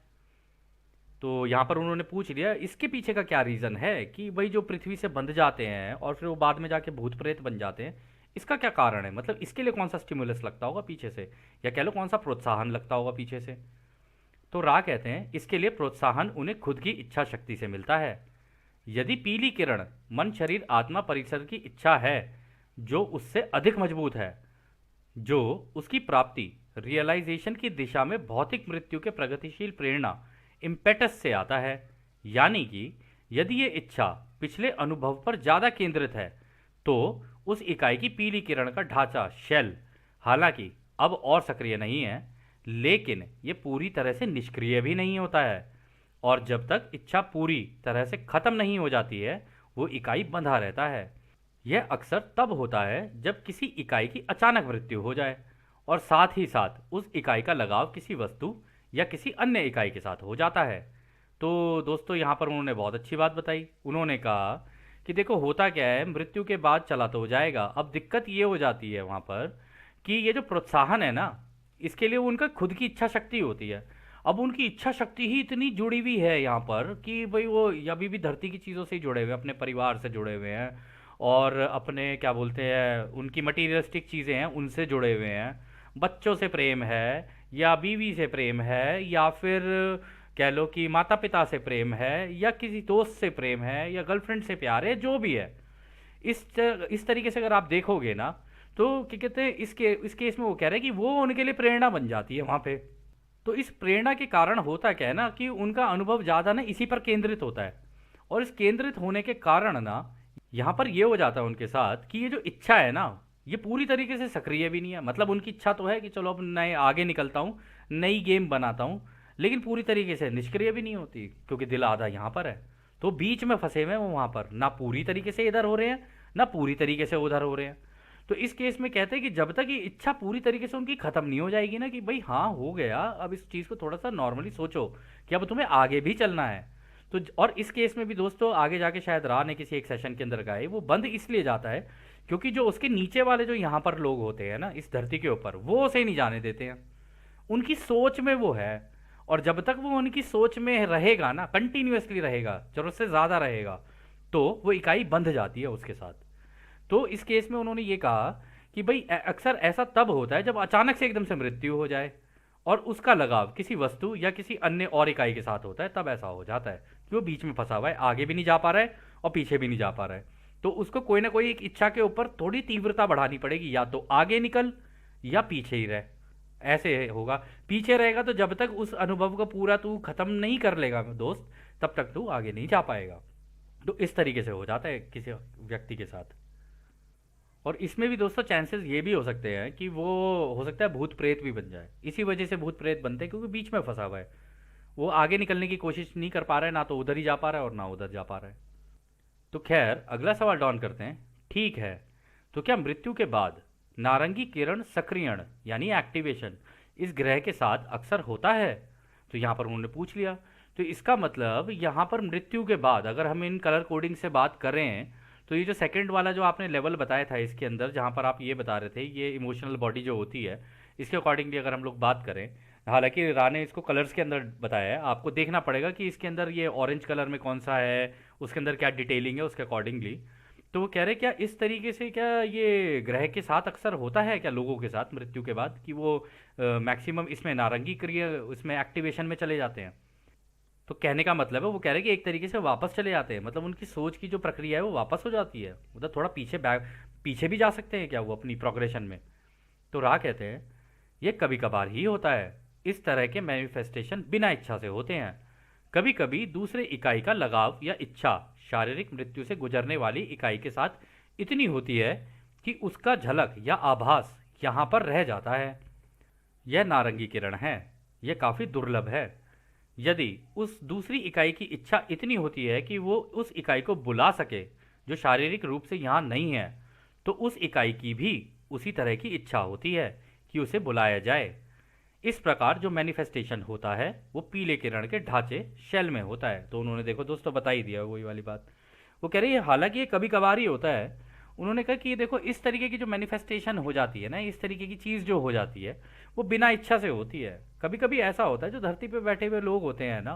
तो यहाँ पर उन्होंने पूछ लिया इसके पीछे का क्या रीज़न है कि भाई जो पृथ्वी से बंध जाते हैं और फिर वो बाद में जाके भूत प्रेत बन जाते हैं, इसका क्या कारण है? मतलब इसके लिए कौन सा स्टिमुलस लगता होगा पीछे से, या कह लो कौन सा प्रोत्साहन लगता होगा पीछे से? तो रा कहते हैं इसके लिए प्रोत्साहन उन्हें खुद की इच्छा शक्ति से मिलता है। यदि पीली किरण मन शरीर आत्मा परिसर की इच्छा है जो उससे अधिक मजबूत है, जो उसकी प्राप्ति रियलाइजेशन की दिशा में भौतिक मृत्यु के प्रगतिशील प्रेरणा इम्पेटस से आता है, यानी कि यदि ये इच्छा पिछले अनुभव पर ज़्यादा केंद्रित है, तो उस इकाई की पीली किरण का ढांचा शेल हालांकि अब और सक्रिय नहीं है, लेकिन ये पूरी तरह से निष्क्रिय भी नहीं होता है, और जब तक इच्छा पूरी तरह से खत्म नहीं हो जाती है, वो इकाई बंधा रहता है। यह अक्सर तब होता है जब किसी इकाई की अचानक मृत्यु हो जाए, और साथ ही साथ उस इकाई का लगाव किसी वस्तु या किसी अन्य इकाई के साथ हो जाता है। तो दोस्तों यहाँ पर उन्होंने बहुत अच्छी बात बताई। उन्होंने कहा कि देखो होता क्या है, मृत्यु के बाद चला तो हो जाएगा, अब दिक्कत ये हो जाती है वहाँ पर कि ये जो प्रोत्साहन है ना, इसके लिए उनका खुद की इच्छा शक्ति होती है। अब उनकी इच्छा शक्ति ही इतनी जुड़ी हुई है यहाँ पर कि भाई वो अभी भी धरती की चीज़ों से ही जुड़े हुए हैं, अपने परिवार से जुड़े हुए हैं, और अपने क्या बोलते हैं उनकी मटीरियलिस्टिक चीज़ें हैं उनसे जुड़े हुए हैं। बच्चों से प्रेम है, या बीवी से प्रेम है, या फिर कह लो कि माता पिता से प्रेम है, या किसी दोस्त से प्रेम है, या गर्लफ्रेंड से प्यार है, जो भी है। इस तरीके से अगर आप देखोगे ना, तो क्या कहते हैं इस केस में वो कह रहे हैं कि वो उनके लिए प्रेरणा बन जाती है वहाँ पे। तो इस प्रेरणा के कारण होता क्या है ना कि उनका अनुभव ज़्यादा ना इसी पर केंद्रित होता है, और इस केंद्रित होने के कारण ना यहाँ पर ये हो जाता है उनके साथ कि ये जो इच्छा है ना, ये पूरी तरीके से सक्रिय भी नहीं है। मतलब उनकी इच्छा तो है कि चलो अब नए आगे निकलता हूँ, नई गेम बनाता हूँ, लेकिन पूरी तरीके से निष्क्रिय भी नहीं होती, क्योंकि दिल आधा यहाँ पर है। तो बीच में फंसे हुए हैं वो वहाँ पर, ना पूरी तरीके से इधर हो रहे हैं, ना पूरी तरीके से उधर हो रहे हैं। तो इस केस में कहते हैं कि जब तक ये इच्छा पूरी तरीके से उनकी खत्म नहीं हो जाएगी ना कि भाई हाँ हो गया, अब इस चीज़ को थोड़ा सा नॉर्मली सोचो कि अब तुम्हें आगे भी चलना है। तो और इस केस में भी दोस्तों आगे जाके शायद राह ने किसी एक सेशन के अंदर गाए, वो बंद इसलिए जाता है क्योंकि जो उसके नीचे वाले जो यहाँ पर लोग होते हैं ना इस धरती के ऊपर, वो उसे नहीं जाने देते हैं। उनकी सोच में वो है, और जब तक वो उनकी सोच में रहेगा ना, कंटिन्यूअसली रहेगा, जरूरत से ज़्यादा रहेगा, तो वो इकाई बंध जाती है उसके साथ। तो इस केस में उन्होंने ये कहा कि भाई अक्सर ऐसा तब होता है जब अचानक से एकदम से मृत्यु हो जाए और उसका लगाव किसी वस्तु या किसी अन्य और इकाई के साथ होता है, तब ऐसा हो जाता है कि वो बीच में फंसा हुआ है, आगे भी नहीं जा पा रहा है और पीछे भी नहीं जा पा रहा है। तो उसको कोई ना कोई एक इच्छा के ऊपर थोड़ी तीव्रता बढ़ानी पड़ेगी, या तो आगे निकल या पीछे ही रह। ऐसे होगा, पीछे रहेगा तो जब तक उस अनुभव को पूरा तू खत्म नहीं कर लेगा दोस्त, तब तक तू आगे नहीं जा पाएगा। तो इस तरीके से हो जाता है किसी व्यक्ति के साथ। और इसमें भी दोस्तों चांसेस ये भी हो सकते हैं कि वो हो सकता है भूत प्रेत भी बन जाए। इसी वजह से भूत प्रेत बनते हैं क्योंकि बीच में फंसा हुआ है, वो आगे निकलने की कोशिश नहीं कर पा रहा है, ना तो उधर ही जा पा रहा है और ना उधर जा पा रहा है। तो खैर अगला सवाल डॉन करते हैं। ठीक है, तो क्या मृत्यु के बाद नारंगी किरण सक्रियण यानी एक्टिवेशन इस ग्रह के साथ अक्सर होता है? तो यहाँ पर उन्होंने पूछ लिया। तो इसका मतलब यहाँ पर मृत्यु के बाद अगर हम इन कलर कोडिंग से बात करें तो ये जो सेकंड वाला जो आपने लेवल बताया था इसके अंदर, जहाँ पर आप ये बता रहे थे ये इमोशनल बॉडी जो होती है, इसके अकॉर्डिंगली अगर हम लोग बात करें, हालांकि रा ने इसको कलर्स के अंदर बताया है, आपको देखना पड़ेगा कि इसके अंदर ये ऑरेंज कलर में कौन सा है, उसके अंदर क्या डिटेलिंग है उसके अकॉर्डिंगली। तो वो कह रहे क्या इस तरीके से क्या ये ग्रह के साथ अक्सर होता है क्या लोगों के साथ मृत्यु के बाद, कि वो मैक्सिमम इसमें नारंगी क्रिया उसमें एक्टिवेशन में चले जाते हैं। तो कहने का मतलब है वो कह रहे हैं कि एक तरीके से वापस चले जाते हैं, मतलब उनकी सोच की जो प्रक्रिया है वो वापस हो जाती है, मतलब थोड़ा पीछे बैक पीछे भी जा सकते हैं क्या वो अपनी प्रोग्रेशन में। तो राह कहते हैं ये कभी कभार ही होता है, इस तरह के मैनिफेस्टेशन बिना इच्छा से होते हैं। कभी कभी दूसरे इकाई का लगाव या इच्छा शारीरिक मृत्यु से गुजरने वाली इकाई के साथ इतनी होती है कि उसका झलक या आभास यहाँ पर रह जाता है। यह नारंगी किरण है, यह काफ़ी दुर्लभ है। यदि उस दूसरी इकाई की इच्छा इतनी होती है कि वो उस इकाई को बुला सके जो शारीरिक रूप से यहाँ नहीं है, तो उस इकाई की भी उसी तरह की इच्छा होती है कि उसे बुलाया जाए। इस प्रकार जो मैनिफेस्टेशन होता है वो पीले किरण के ढांचे शेल में होता है। तो उन्होंने देखो दोस्तों बता ही दिया वही वाली बात। वो कह रही है हालांकि ये कभी कभार ही होता है। उन्होंने कहा कि ये देखो इस तरीके की जो मैनिफेस्टेशन हो जाती है ना, इस तरीके की चीज़ जो हो जाती है वो बिना इच्छा से होती है। कभी कभी ऐसा होता है जो धरती पे बैठे हुए लोग होते हैं ना,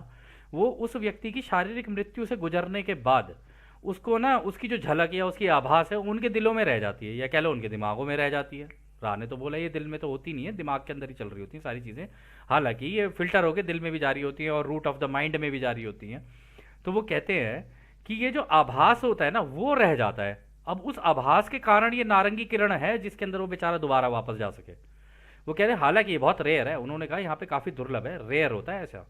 वो उस व्यक्ति की शारीरिक मृत्यु से गुजरने के बाद उसको ना उसकी जो झलक या उसकी आभास है उनके दिलों में रह जाती है, या कह लो उनके दिमागों में रह जाती है। राह ने तो बोला ये दिल में तो होती नहीं है, दिमाग के अंदर ही चल रही होती हैं सारी चीज़ें। हालांकि ये फिल्टर होकर दिल में भी जारी होती हैं और रूट ऑफ द माइंड में भी जारी होती हैं। तो वो कहते हैं कि ये जो आभास होता है ना वो रह जाता है। अब उस आभास के कारण ये नारंगी किरण है जिसके अंदर वो बेचारा दोबारा वापस जा सके। वो कह रहे हैं हालांकि ये बहुत रेयर है, उन्होंने कहा यहाँ पे काफ़ी दुर्लभ है, रेयर होता है ऐसा।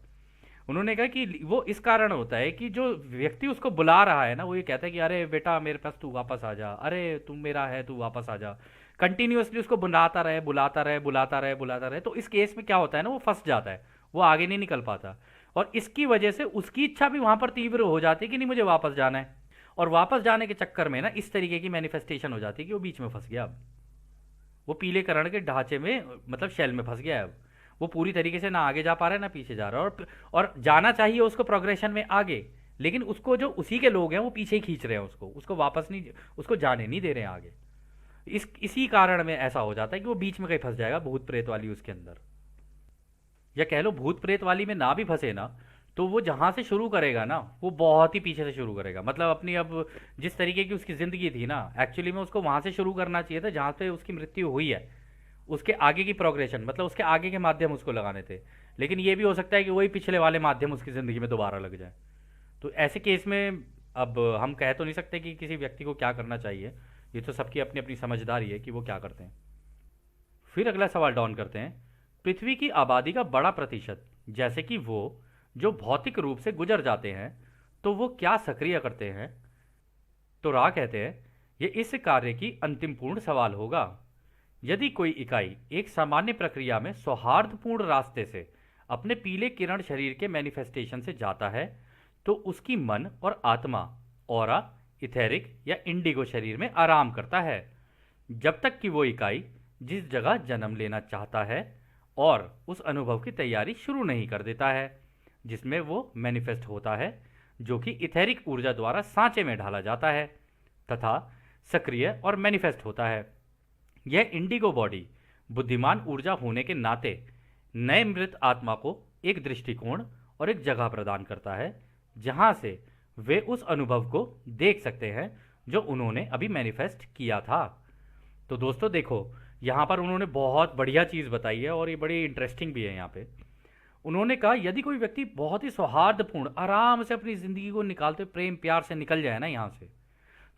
उन्होंने कहा कि वो इस कारण होता है कि जो व्यक्ति उसको बुला रहा है ना वो ये कहता है कि अरे बेटा मेरे पास तू वापस आ जा, अरे तू मेरा है तू वापस आ जा। कंटिन्यूअसली उसको बुलाता रहे बुलाता रहे बुलाता रहे बुलाता रहे। तो इस केस में क्या होता है ना वो फंस जाता है, वो आगे नहीं निकल पाता, और इसकी वजह से उसकी इच्छा भी वहां पर तीव्र हो जाती है कि नहीं मुझे वापस जाना है। और वापस जाने के चक्कर में ना इस तरीके की मैनिफेस्टेशन हो जाती है कि वो बीच में फंस गया। अब वो पीले करण के ढांचे में मतलब शेल में फंस गया है। अब वो पूरी तरीके से ना आगे जा पा रहा है ना पीछे जा रहा है, और जाना चाहिए उसको प्रोग्रेशन में आगे, लेकिन उसको जो उसी के लोग हैं वो पीछे ही खींच रहे हैं उसको वापस नहीं, उसको जाने नहीं दे रहे हैं आगे। इसी कारण में ऐसा हो जाता है कि वो बीच में कहीं फंस जाएगा भूत प्रेत वाली उसके अंदर, या कह लो भूत प्रेत वाली में ना भी फंसे ना तो वो जहां से शुरू करेगा ना वो बहुत ही पीछे से शुरू करेगा। मतलब अपनी अब जिस तरीके की उसकी ज़िंदगी थी ना, एक्चुअली में उसको वहां से शुरू करना चाहिए था जहां पे उसकी मृत्यु हुई है। उसके आगे की प्रोग्रेशन मतलब उसके आगे के माध्यम उसको लगाने थे, लेकिन ये भी हो सकता है कि वही पिछले वाले माध्यम उसकी ज़िंदगी में दोबारा लग जाए। तो ऐसे केस में अब हम कह तो नहीं सकते कि किसी व्यक्ति को क्या करना चाहिए, ये तो सबकी अपनी अपनी समझदारी है कि वो क्या करते हैं। फिर अगला सवाल डाउन करते हैं, पृथ्वी की आबादी का बड़ा प्रतिशत जैसे कि वो जो भौतिक रूप से गुजर जाते हैं तो वो क्या सक्रिय करते हैं। तो रा कहते हैं ये इस कार्य की अंतिम पूर्ण सवाल होगा। यदि कोई इकाई एक सामान्य प्रक्रिया में सौहार्दपूर्ण रास्ते से अपने पीले किरण शरीर के मैनिफेस्टेशन से जाता है तो उसकी मन और आत्मा ऑरा, इथेरिक या इंडिगो शरीर में आराम करता है जब तक कि वो इकाई जिस जगह जन्म लेना चाहता है और उस अनुभव की तैयारी शुरू नहीं कर देता है जिसमें वो मैनिफेस्ट होता है, जो कि इथेरिक ऊर्जा द्वारा सांचे में ढाला जाता है तथा सक्रिय और मैनिफेस्ट होता है। यह इंडिगो बॉडी बुद्धिमान ऊर्जा होने के नाते नए मृत आत्मा को एक दृष्टिकोण और एक जगह प्रदान करता है जहां से वे उस अनुभव को देख सकते हैं जो उन्होंने अभी मैनिफेस्ट किया था। तो दोस्तों देखो यहाँ पर उन्होंने बहुत बढ़िया चीज़ बताई है और ये बड़ी इंटरेस्टिंग भी है। यहाँ पे उन्होंने कहा यदि कोई व्यक्ति बहुत ही सौहार्दपूर्ण आराम से अपनी ज़िंदगी को निकालते प्रेम प्यार से निकल जाए ना यहाँ से,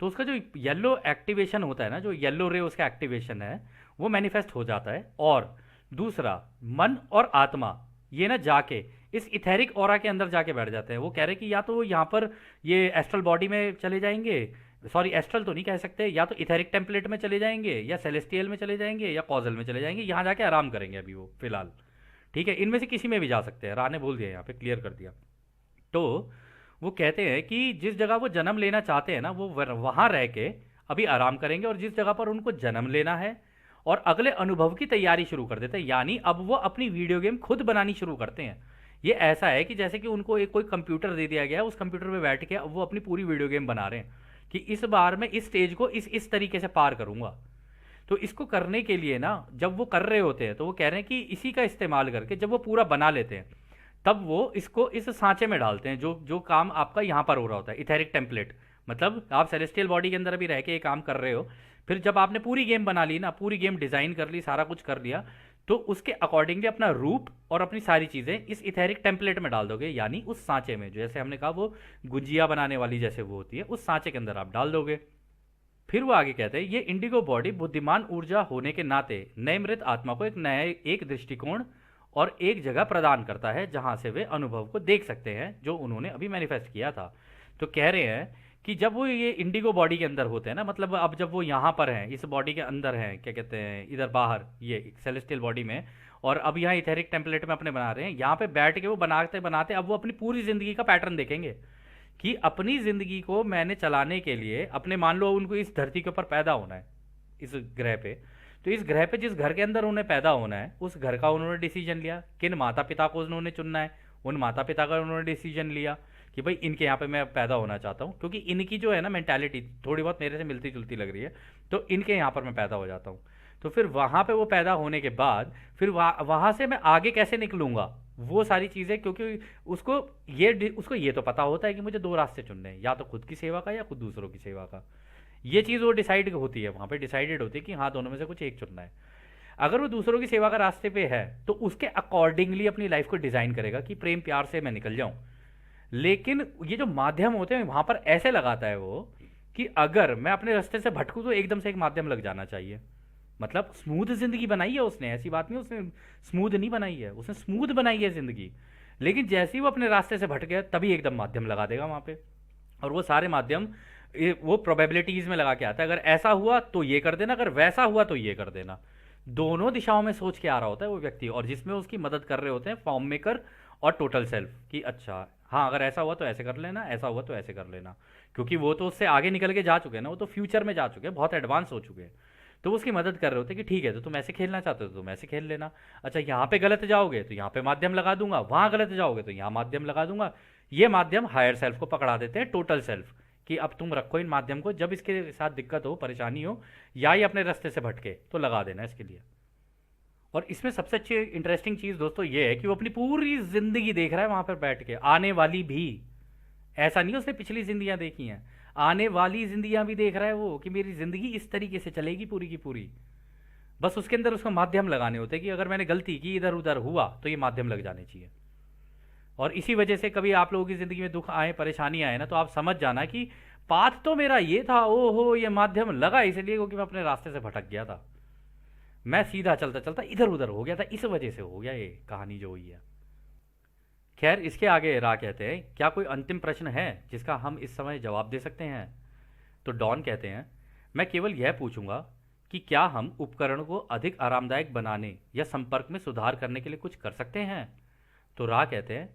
तो उसका जो येलो एक्टिवेशन होता है ना, जो येलो रे उसका एक्टिवेशन है वो मैनिफेस्ट हो जाता है। और दूसरा मन और आत्मा ये ना जाके इस इथेरिक ऑरा के अंदर जाके बैठ जाते हैं। वो कह रहे कि या तो यहाँ पर ये एस्ट्रल बॉडी में चले जाएंगे, सॉरी एस्ट्रल तो नहीं कह सकते, या तो इथेरिक टेम्पलेट में चले जाएंगे या सेलेस्टियल में चले जाएंगे या कॉजल में चले जाएंगे, यहाँ जाके आराम करेंगे अभी वो फिलहाल। ठीक है, इनमें से किसी में भी जा सकते हैं, राह ने बोल दिया यहाँ पे, क्लियर कर दिया। तो वो कहते हैं कि जिस जगह वो जन्म लेना चाहते हैं ना वो वहाँ रह के अभी आराम करेंगे, और जिस जगह पर उनको जन्म लेना है और अगले अनुभव की तैयारी शुरू कर देते हैं, यानी अब वो अपनी वीडियो गेम खुद बनानी शुरू करते हैं। ये ऐसा है कि जैसे कि उनको एक कोई कंप्यूटर दे दिया गया है, उस कंप्यूटर पे बैठ के अब वो अपनी पूरी वीडियो गेम बना रहे हैं। कि इस बार मैं इस स्टेज को इस तरीके से पार करूंगा। तो इसको करने के लिए ना, जब वो कर रहे होते हैं तो वो कह रहे हैं कि इसी का इस्तेमाल करके जब वो पूरा बना लेते हैं, तब वो इसको इस सांचे में डालते हैं, जो जो काम आपका यहाँ पर हो रहा होता है, इथेरिक टेम्पलेट। मतलब आप सेलेस्टियल बॉडी के अंदर अभी रह के ये काम कर रहे हो, फिर जब आपने पूरी गेम बना ली ना, पूरी गेम डिज़ाइन कर ली, सारा कुछ कर लिया, तो उसके अकॉर्डिंगली अपना रूप और अपनी सारी चीज़ें इस इथेरिक टेम्पलेट में डाल दोगे, यानी उस सांचे में, जो जैसे हमने कहा वो गुजिया बनाने वाली जैसे वो होती है, उस सांचे के अंदर आप डाल दोगे। फिर वो आगे कहते हैं, ये इंडिगो बॉडी बुद्धिमान ऊर्जा होने के नाते नए मृत आत्मा को एक नए एक दृष्टिकोण और एक जगह प्रदान करता है जहां से वे अनुभव को देख सकते हैं जो उन्होंने अभी मैनिफेस्ट किया था। तो कह रहे हैं कि जब वो ये इंडिगो बॉडी के अंदर होते हैं ना, मतलब अब जब वो यहाँ पर हैं, इस बॉडी के अंदर हैं, क्या कहते हैं, इधर बाहर ये सेलेस्टियल बॉडी में, और अब यहाँ इथेरिक टेम्पलेट में अपने बना रहे हैं, यहाँ पे बैठ के वो बनाते बनाते अब वो अपनी पूरी जिंदगी का पैटर्न देखेंगे कि अपनी ज़िंदगी को मैंने चलाने के लिए, अपने मान लो उनको इस धरती के ऊपर पैदा होना है, इस ग्रह पे, तो इस ग्रह पे जिस घर के अंदर उन्हें पैदा होना है, उस घर का उन्होंने डिसीजन लिया, किन माता पिता को उन्होंने चुनना है, उन माता पिता का उन्होंने डिसीजन लिया कि भाई इनके यहाँ पे मैं पैदा होना चाहता हूँ, क्योंकि इनकी जो है ना मेंटालिटी थोड़ी बहुत मेरे से मिलती जुलती लग रही है, तो इनके यहाँ पर मैं पैदा हो जाता हूँ। तो फिर वहाँ पे वो पैदा होने के बाद फिर वहाँ से मैं आगे कैसे निकलूँगा, वो सारी चीज़ें, क्योंकि उसको ये तो पता होता है कि मुझे दो रास्ते चुनने हैं, या तो खुद की सेवा का या खुद दूसरों की सेवा का। ये चीज़ वो डिसाइड होती है, वहाँ पे डिसाइडेड होती है कि हाँ दोनों में से कुछ एक चुनना है। अगर वो दूसरों की सेवा का रास्ते पे है तो उसके अकॉर्डिंगली अपनी लाइफ को डिज़ाइन करेगा कि प्रेम प्यार से मैं निकल जाऊँ। लेकिन ये जो माध्यम होते हैं वहाँ पर ऐसे लगाता है वो कि अगर मैं अपने रास्ते से भटकूँ तो एकदम से एक माध्यम लग जाना चाहिए। मतलब स्मूथ जिंदगी बनाई है उसने, ऐसी बात नहीं उसने स्मूथ नहीं बनाई है, उसने स्मूथ बनाई है जिंदगी, लेकिन जैसे ही वो अपने रास्ते से भटक गया तभी एकदम माध्यम लगा देगा वहाँ पे। और वो सारे माध्यम वो प्रोबेबिलिटीज में लगा के आता है, अगर ऐसा हुआ तो ये कर देना, अगर वैसा हुआ तो ये कर देना। दोनों दिशाओं में सोच के आ रहा होता है वो व्यक्ति, और जिसमें उसकी मदद कर रहे होते हैं फॉर्म मेकर और टोटल सेल्फ कि अच्छा हाँ अगर ऐसा हुआ तो ऐसे कर लेना, ऐसा हुआ तो ऐसे कर लेना, क्योंकि वो तो उससे आगे निकल के जा चुके हैं ना, वो तो फ्यूचर में जा चुके हैं, बहुत एडवांस हो चुके हैं। तो वो उसकी मदद कर रहे होते हैं कि ठीक है तो तुम ऐसे खेलना चाहते हो तो तुम ऐसे खेल लेना, अच्छा यहाँ पे गलत जाओगे तो यहाँ पे माध्यम लगा दूंगा, वहाँ गलत जाओगे तो यहाँ माध्यम लगा दूंगा। ये माध्यम हायर सेल्फ को पकड़ा देते हैं, टोटल सेल्फ, कि अब तुम रखो इन माध्यम को, जब इसके साथ दिक्कत हो परेशानी हो या ये अपने रास्ते से भटके तो लगा देना इसके लिए। और इसमें सबसे अच्छी इंटरेस्टिंग चीज़ दोस्तों ये है कि वो अपनी पूरी जिंदगी देख रहा है वहाँ पर बैठ के, आने वाली भी, ऐसा नहीं उसने पिछली जिंदगियां देखी हैं, आने वाली जिंदगियां भी देख रहा है वो कि मेरी जिंदगी इस तरीके से चलेगी पूरी की पूरी। बस उसके अंदर उसको माध्यम लगाने होते हैं कि अगर मैंने गलती की इधर उधर हुआ तो ये माध्यम लग जाने चाहिए। और इसी वजह से कभी आप लोगों की ज़िंदगी में दुख आए परेशानी आए ना, तो आप समझ जाना कि पाथ तो मेरा ये था, ओ हो ये माध्यम लगा इसलिए क्योंकि मैं अपने रास्ते से भटक गया था, मैं सीधा चलता चलता इधर उधर हो गया था, इस वजह से हो गया ये कहानी जो हुई है। खैर इसके आगे रा कहते हैं, क्या कोई अंतिम प्रश्न है जिसका हम इस समय जवाब दे सकते हैं? तो डॉन कहते हैं, मैं केवल यह पूछूंगा कि क्या हम उपकरण को अधिक आरामदायक बनाने या संपर्क में सुधार करने के लिए कुछ कर सकते हैं? तो रा कहते हैं,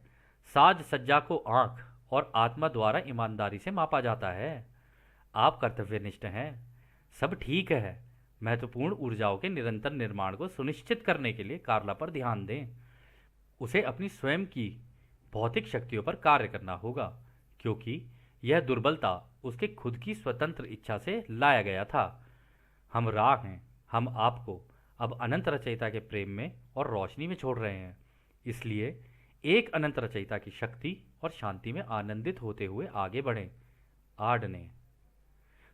साज सज्जा को आंख और आत्मा द्वारा ईमानदारी से मापा जाता है। आप कर्तव्यनिष्ठ हैं, सब ठीक है। महत्वपूर्ण ऊर्जाओं के निरंतर निर्माण को सुनिश्चित करने के लिए कार्ला पर ध्यान दें। उसे अपनी स्वयं की भौतिक शक्तियों पर कार्य करना होगा, क्योंकि यह दुर्बलता उसके खुद की स्वतंत्र इच्छा से लाया गया था। हम राह हैं, हम आपको अब अनंत रचयिता के प्रेम में और रोशनी में छोड़ रहे हैं, इसलिए एक अनंत रचयिता की शक्ति और शांति में आनंदित होते हुए आगे बढ़ें। आडने।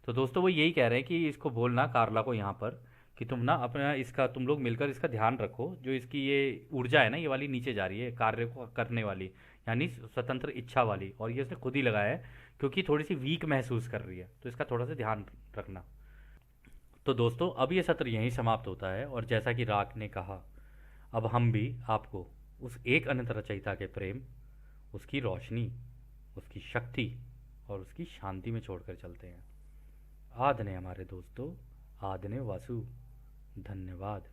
तो दोस्तों वो यही कह रहे हैं कि इसको बोलना कार्ला को यहाँ पर कि तुम ना अपना इसका तुम लोग मिलकर इसका ध्यान रखो, जो इसकी ये ऊर्जा है ना ये वाली नीचे जा रही है कार्य को करने वाली, यानी स्वतंत्र इच्छा वाली, और ये उसने खुद ही लगाया है क्योंकि थोड़ी सी वीक महसूस कर रही है, तो इसका थोड़ा सा ध्यान रखना। तो दोस्तों अब ये सत्र यहीं समाप्त होता है, और जैसा कि राग ने कहा अब हम भी आपको उस एक अनंत रचयिता के प्रेम, उसकी रोशनी, उसकी शक्ति और उसकी शांति में छोड़कर चलते हैं। आदने हमारे दोस्तों, आदने वासु, धन्यवाद।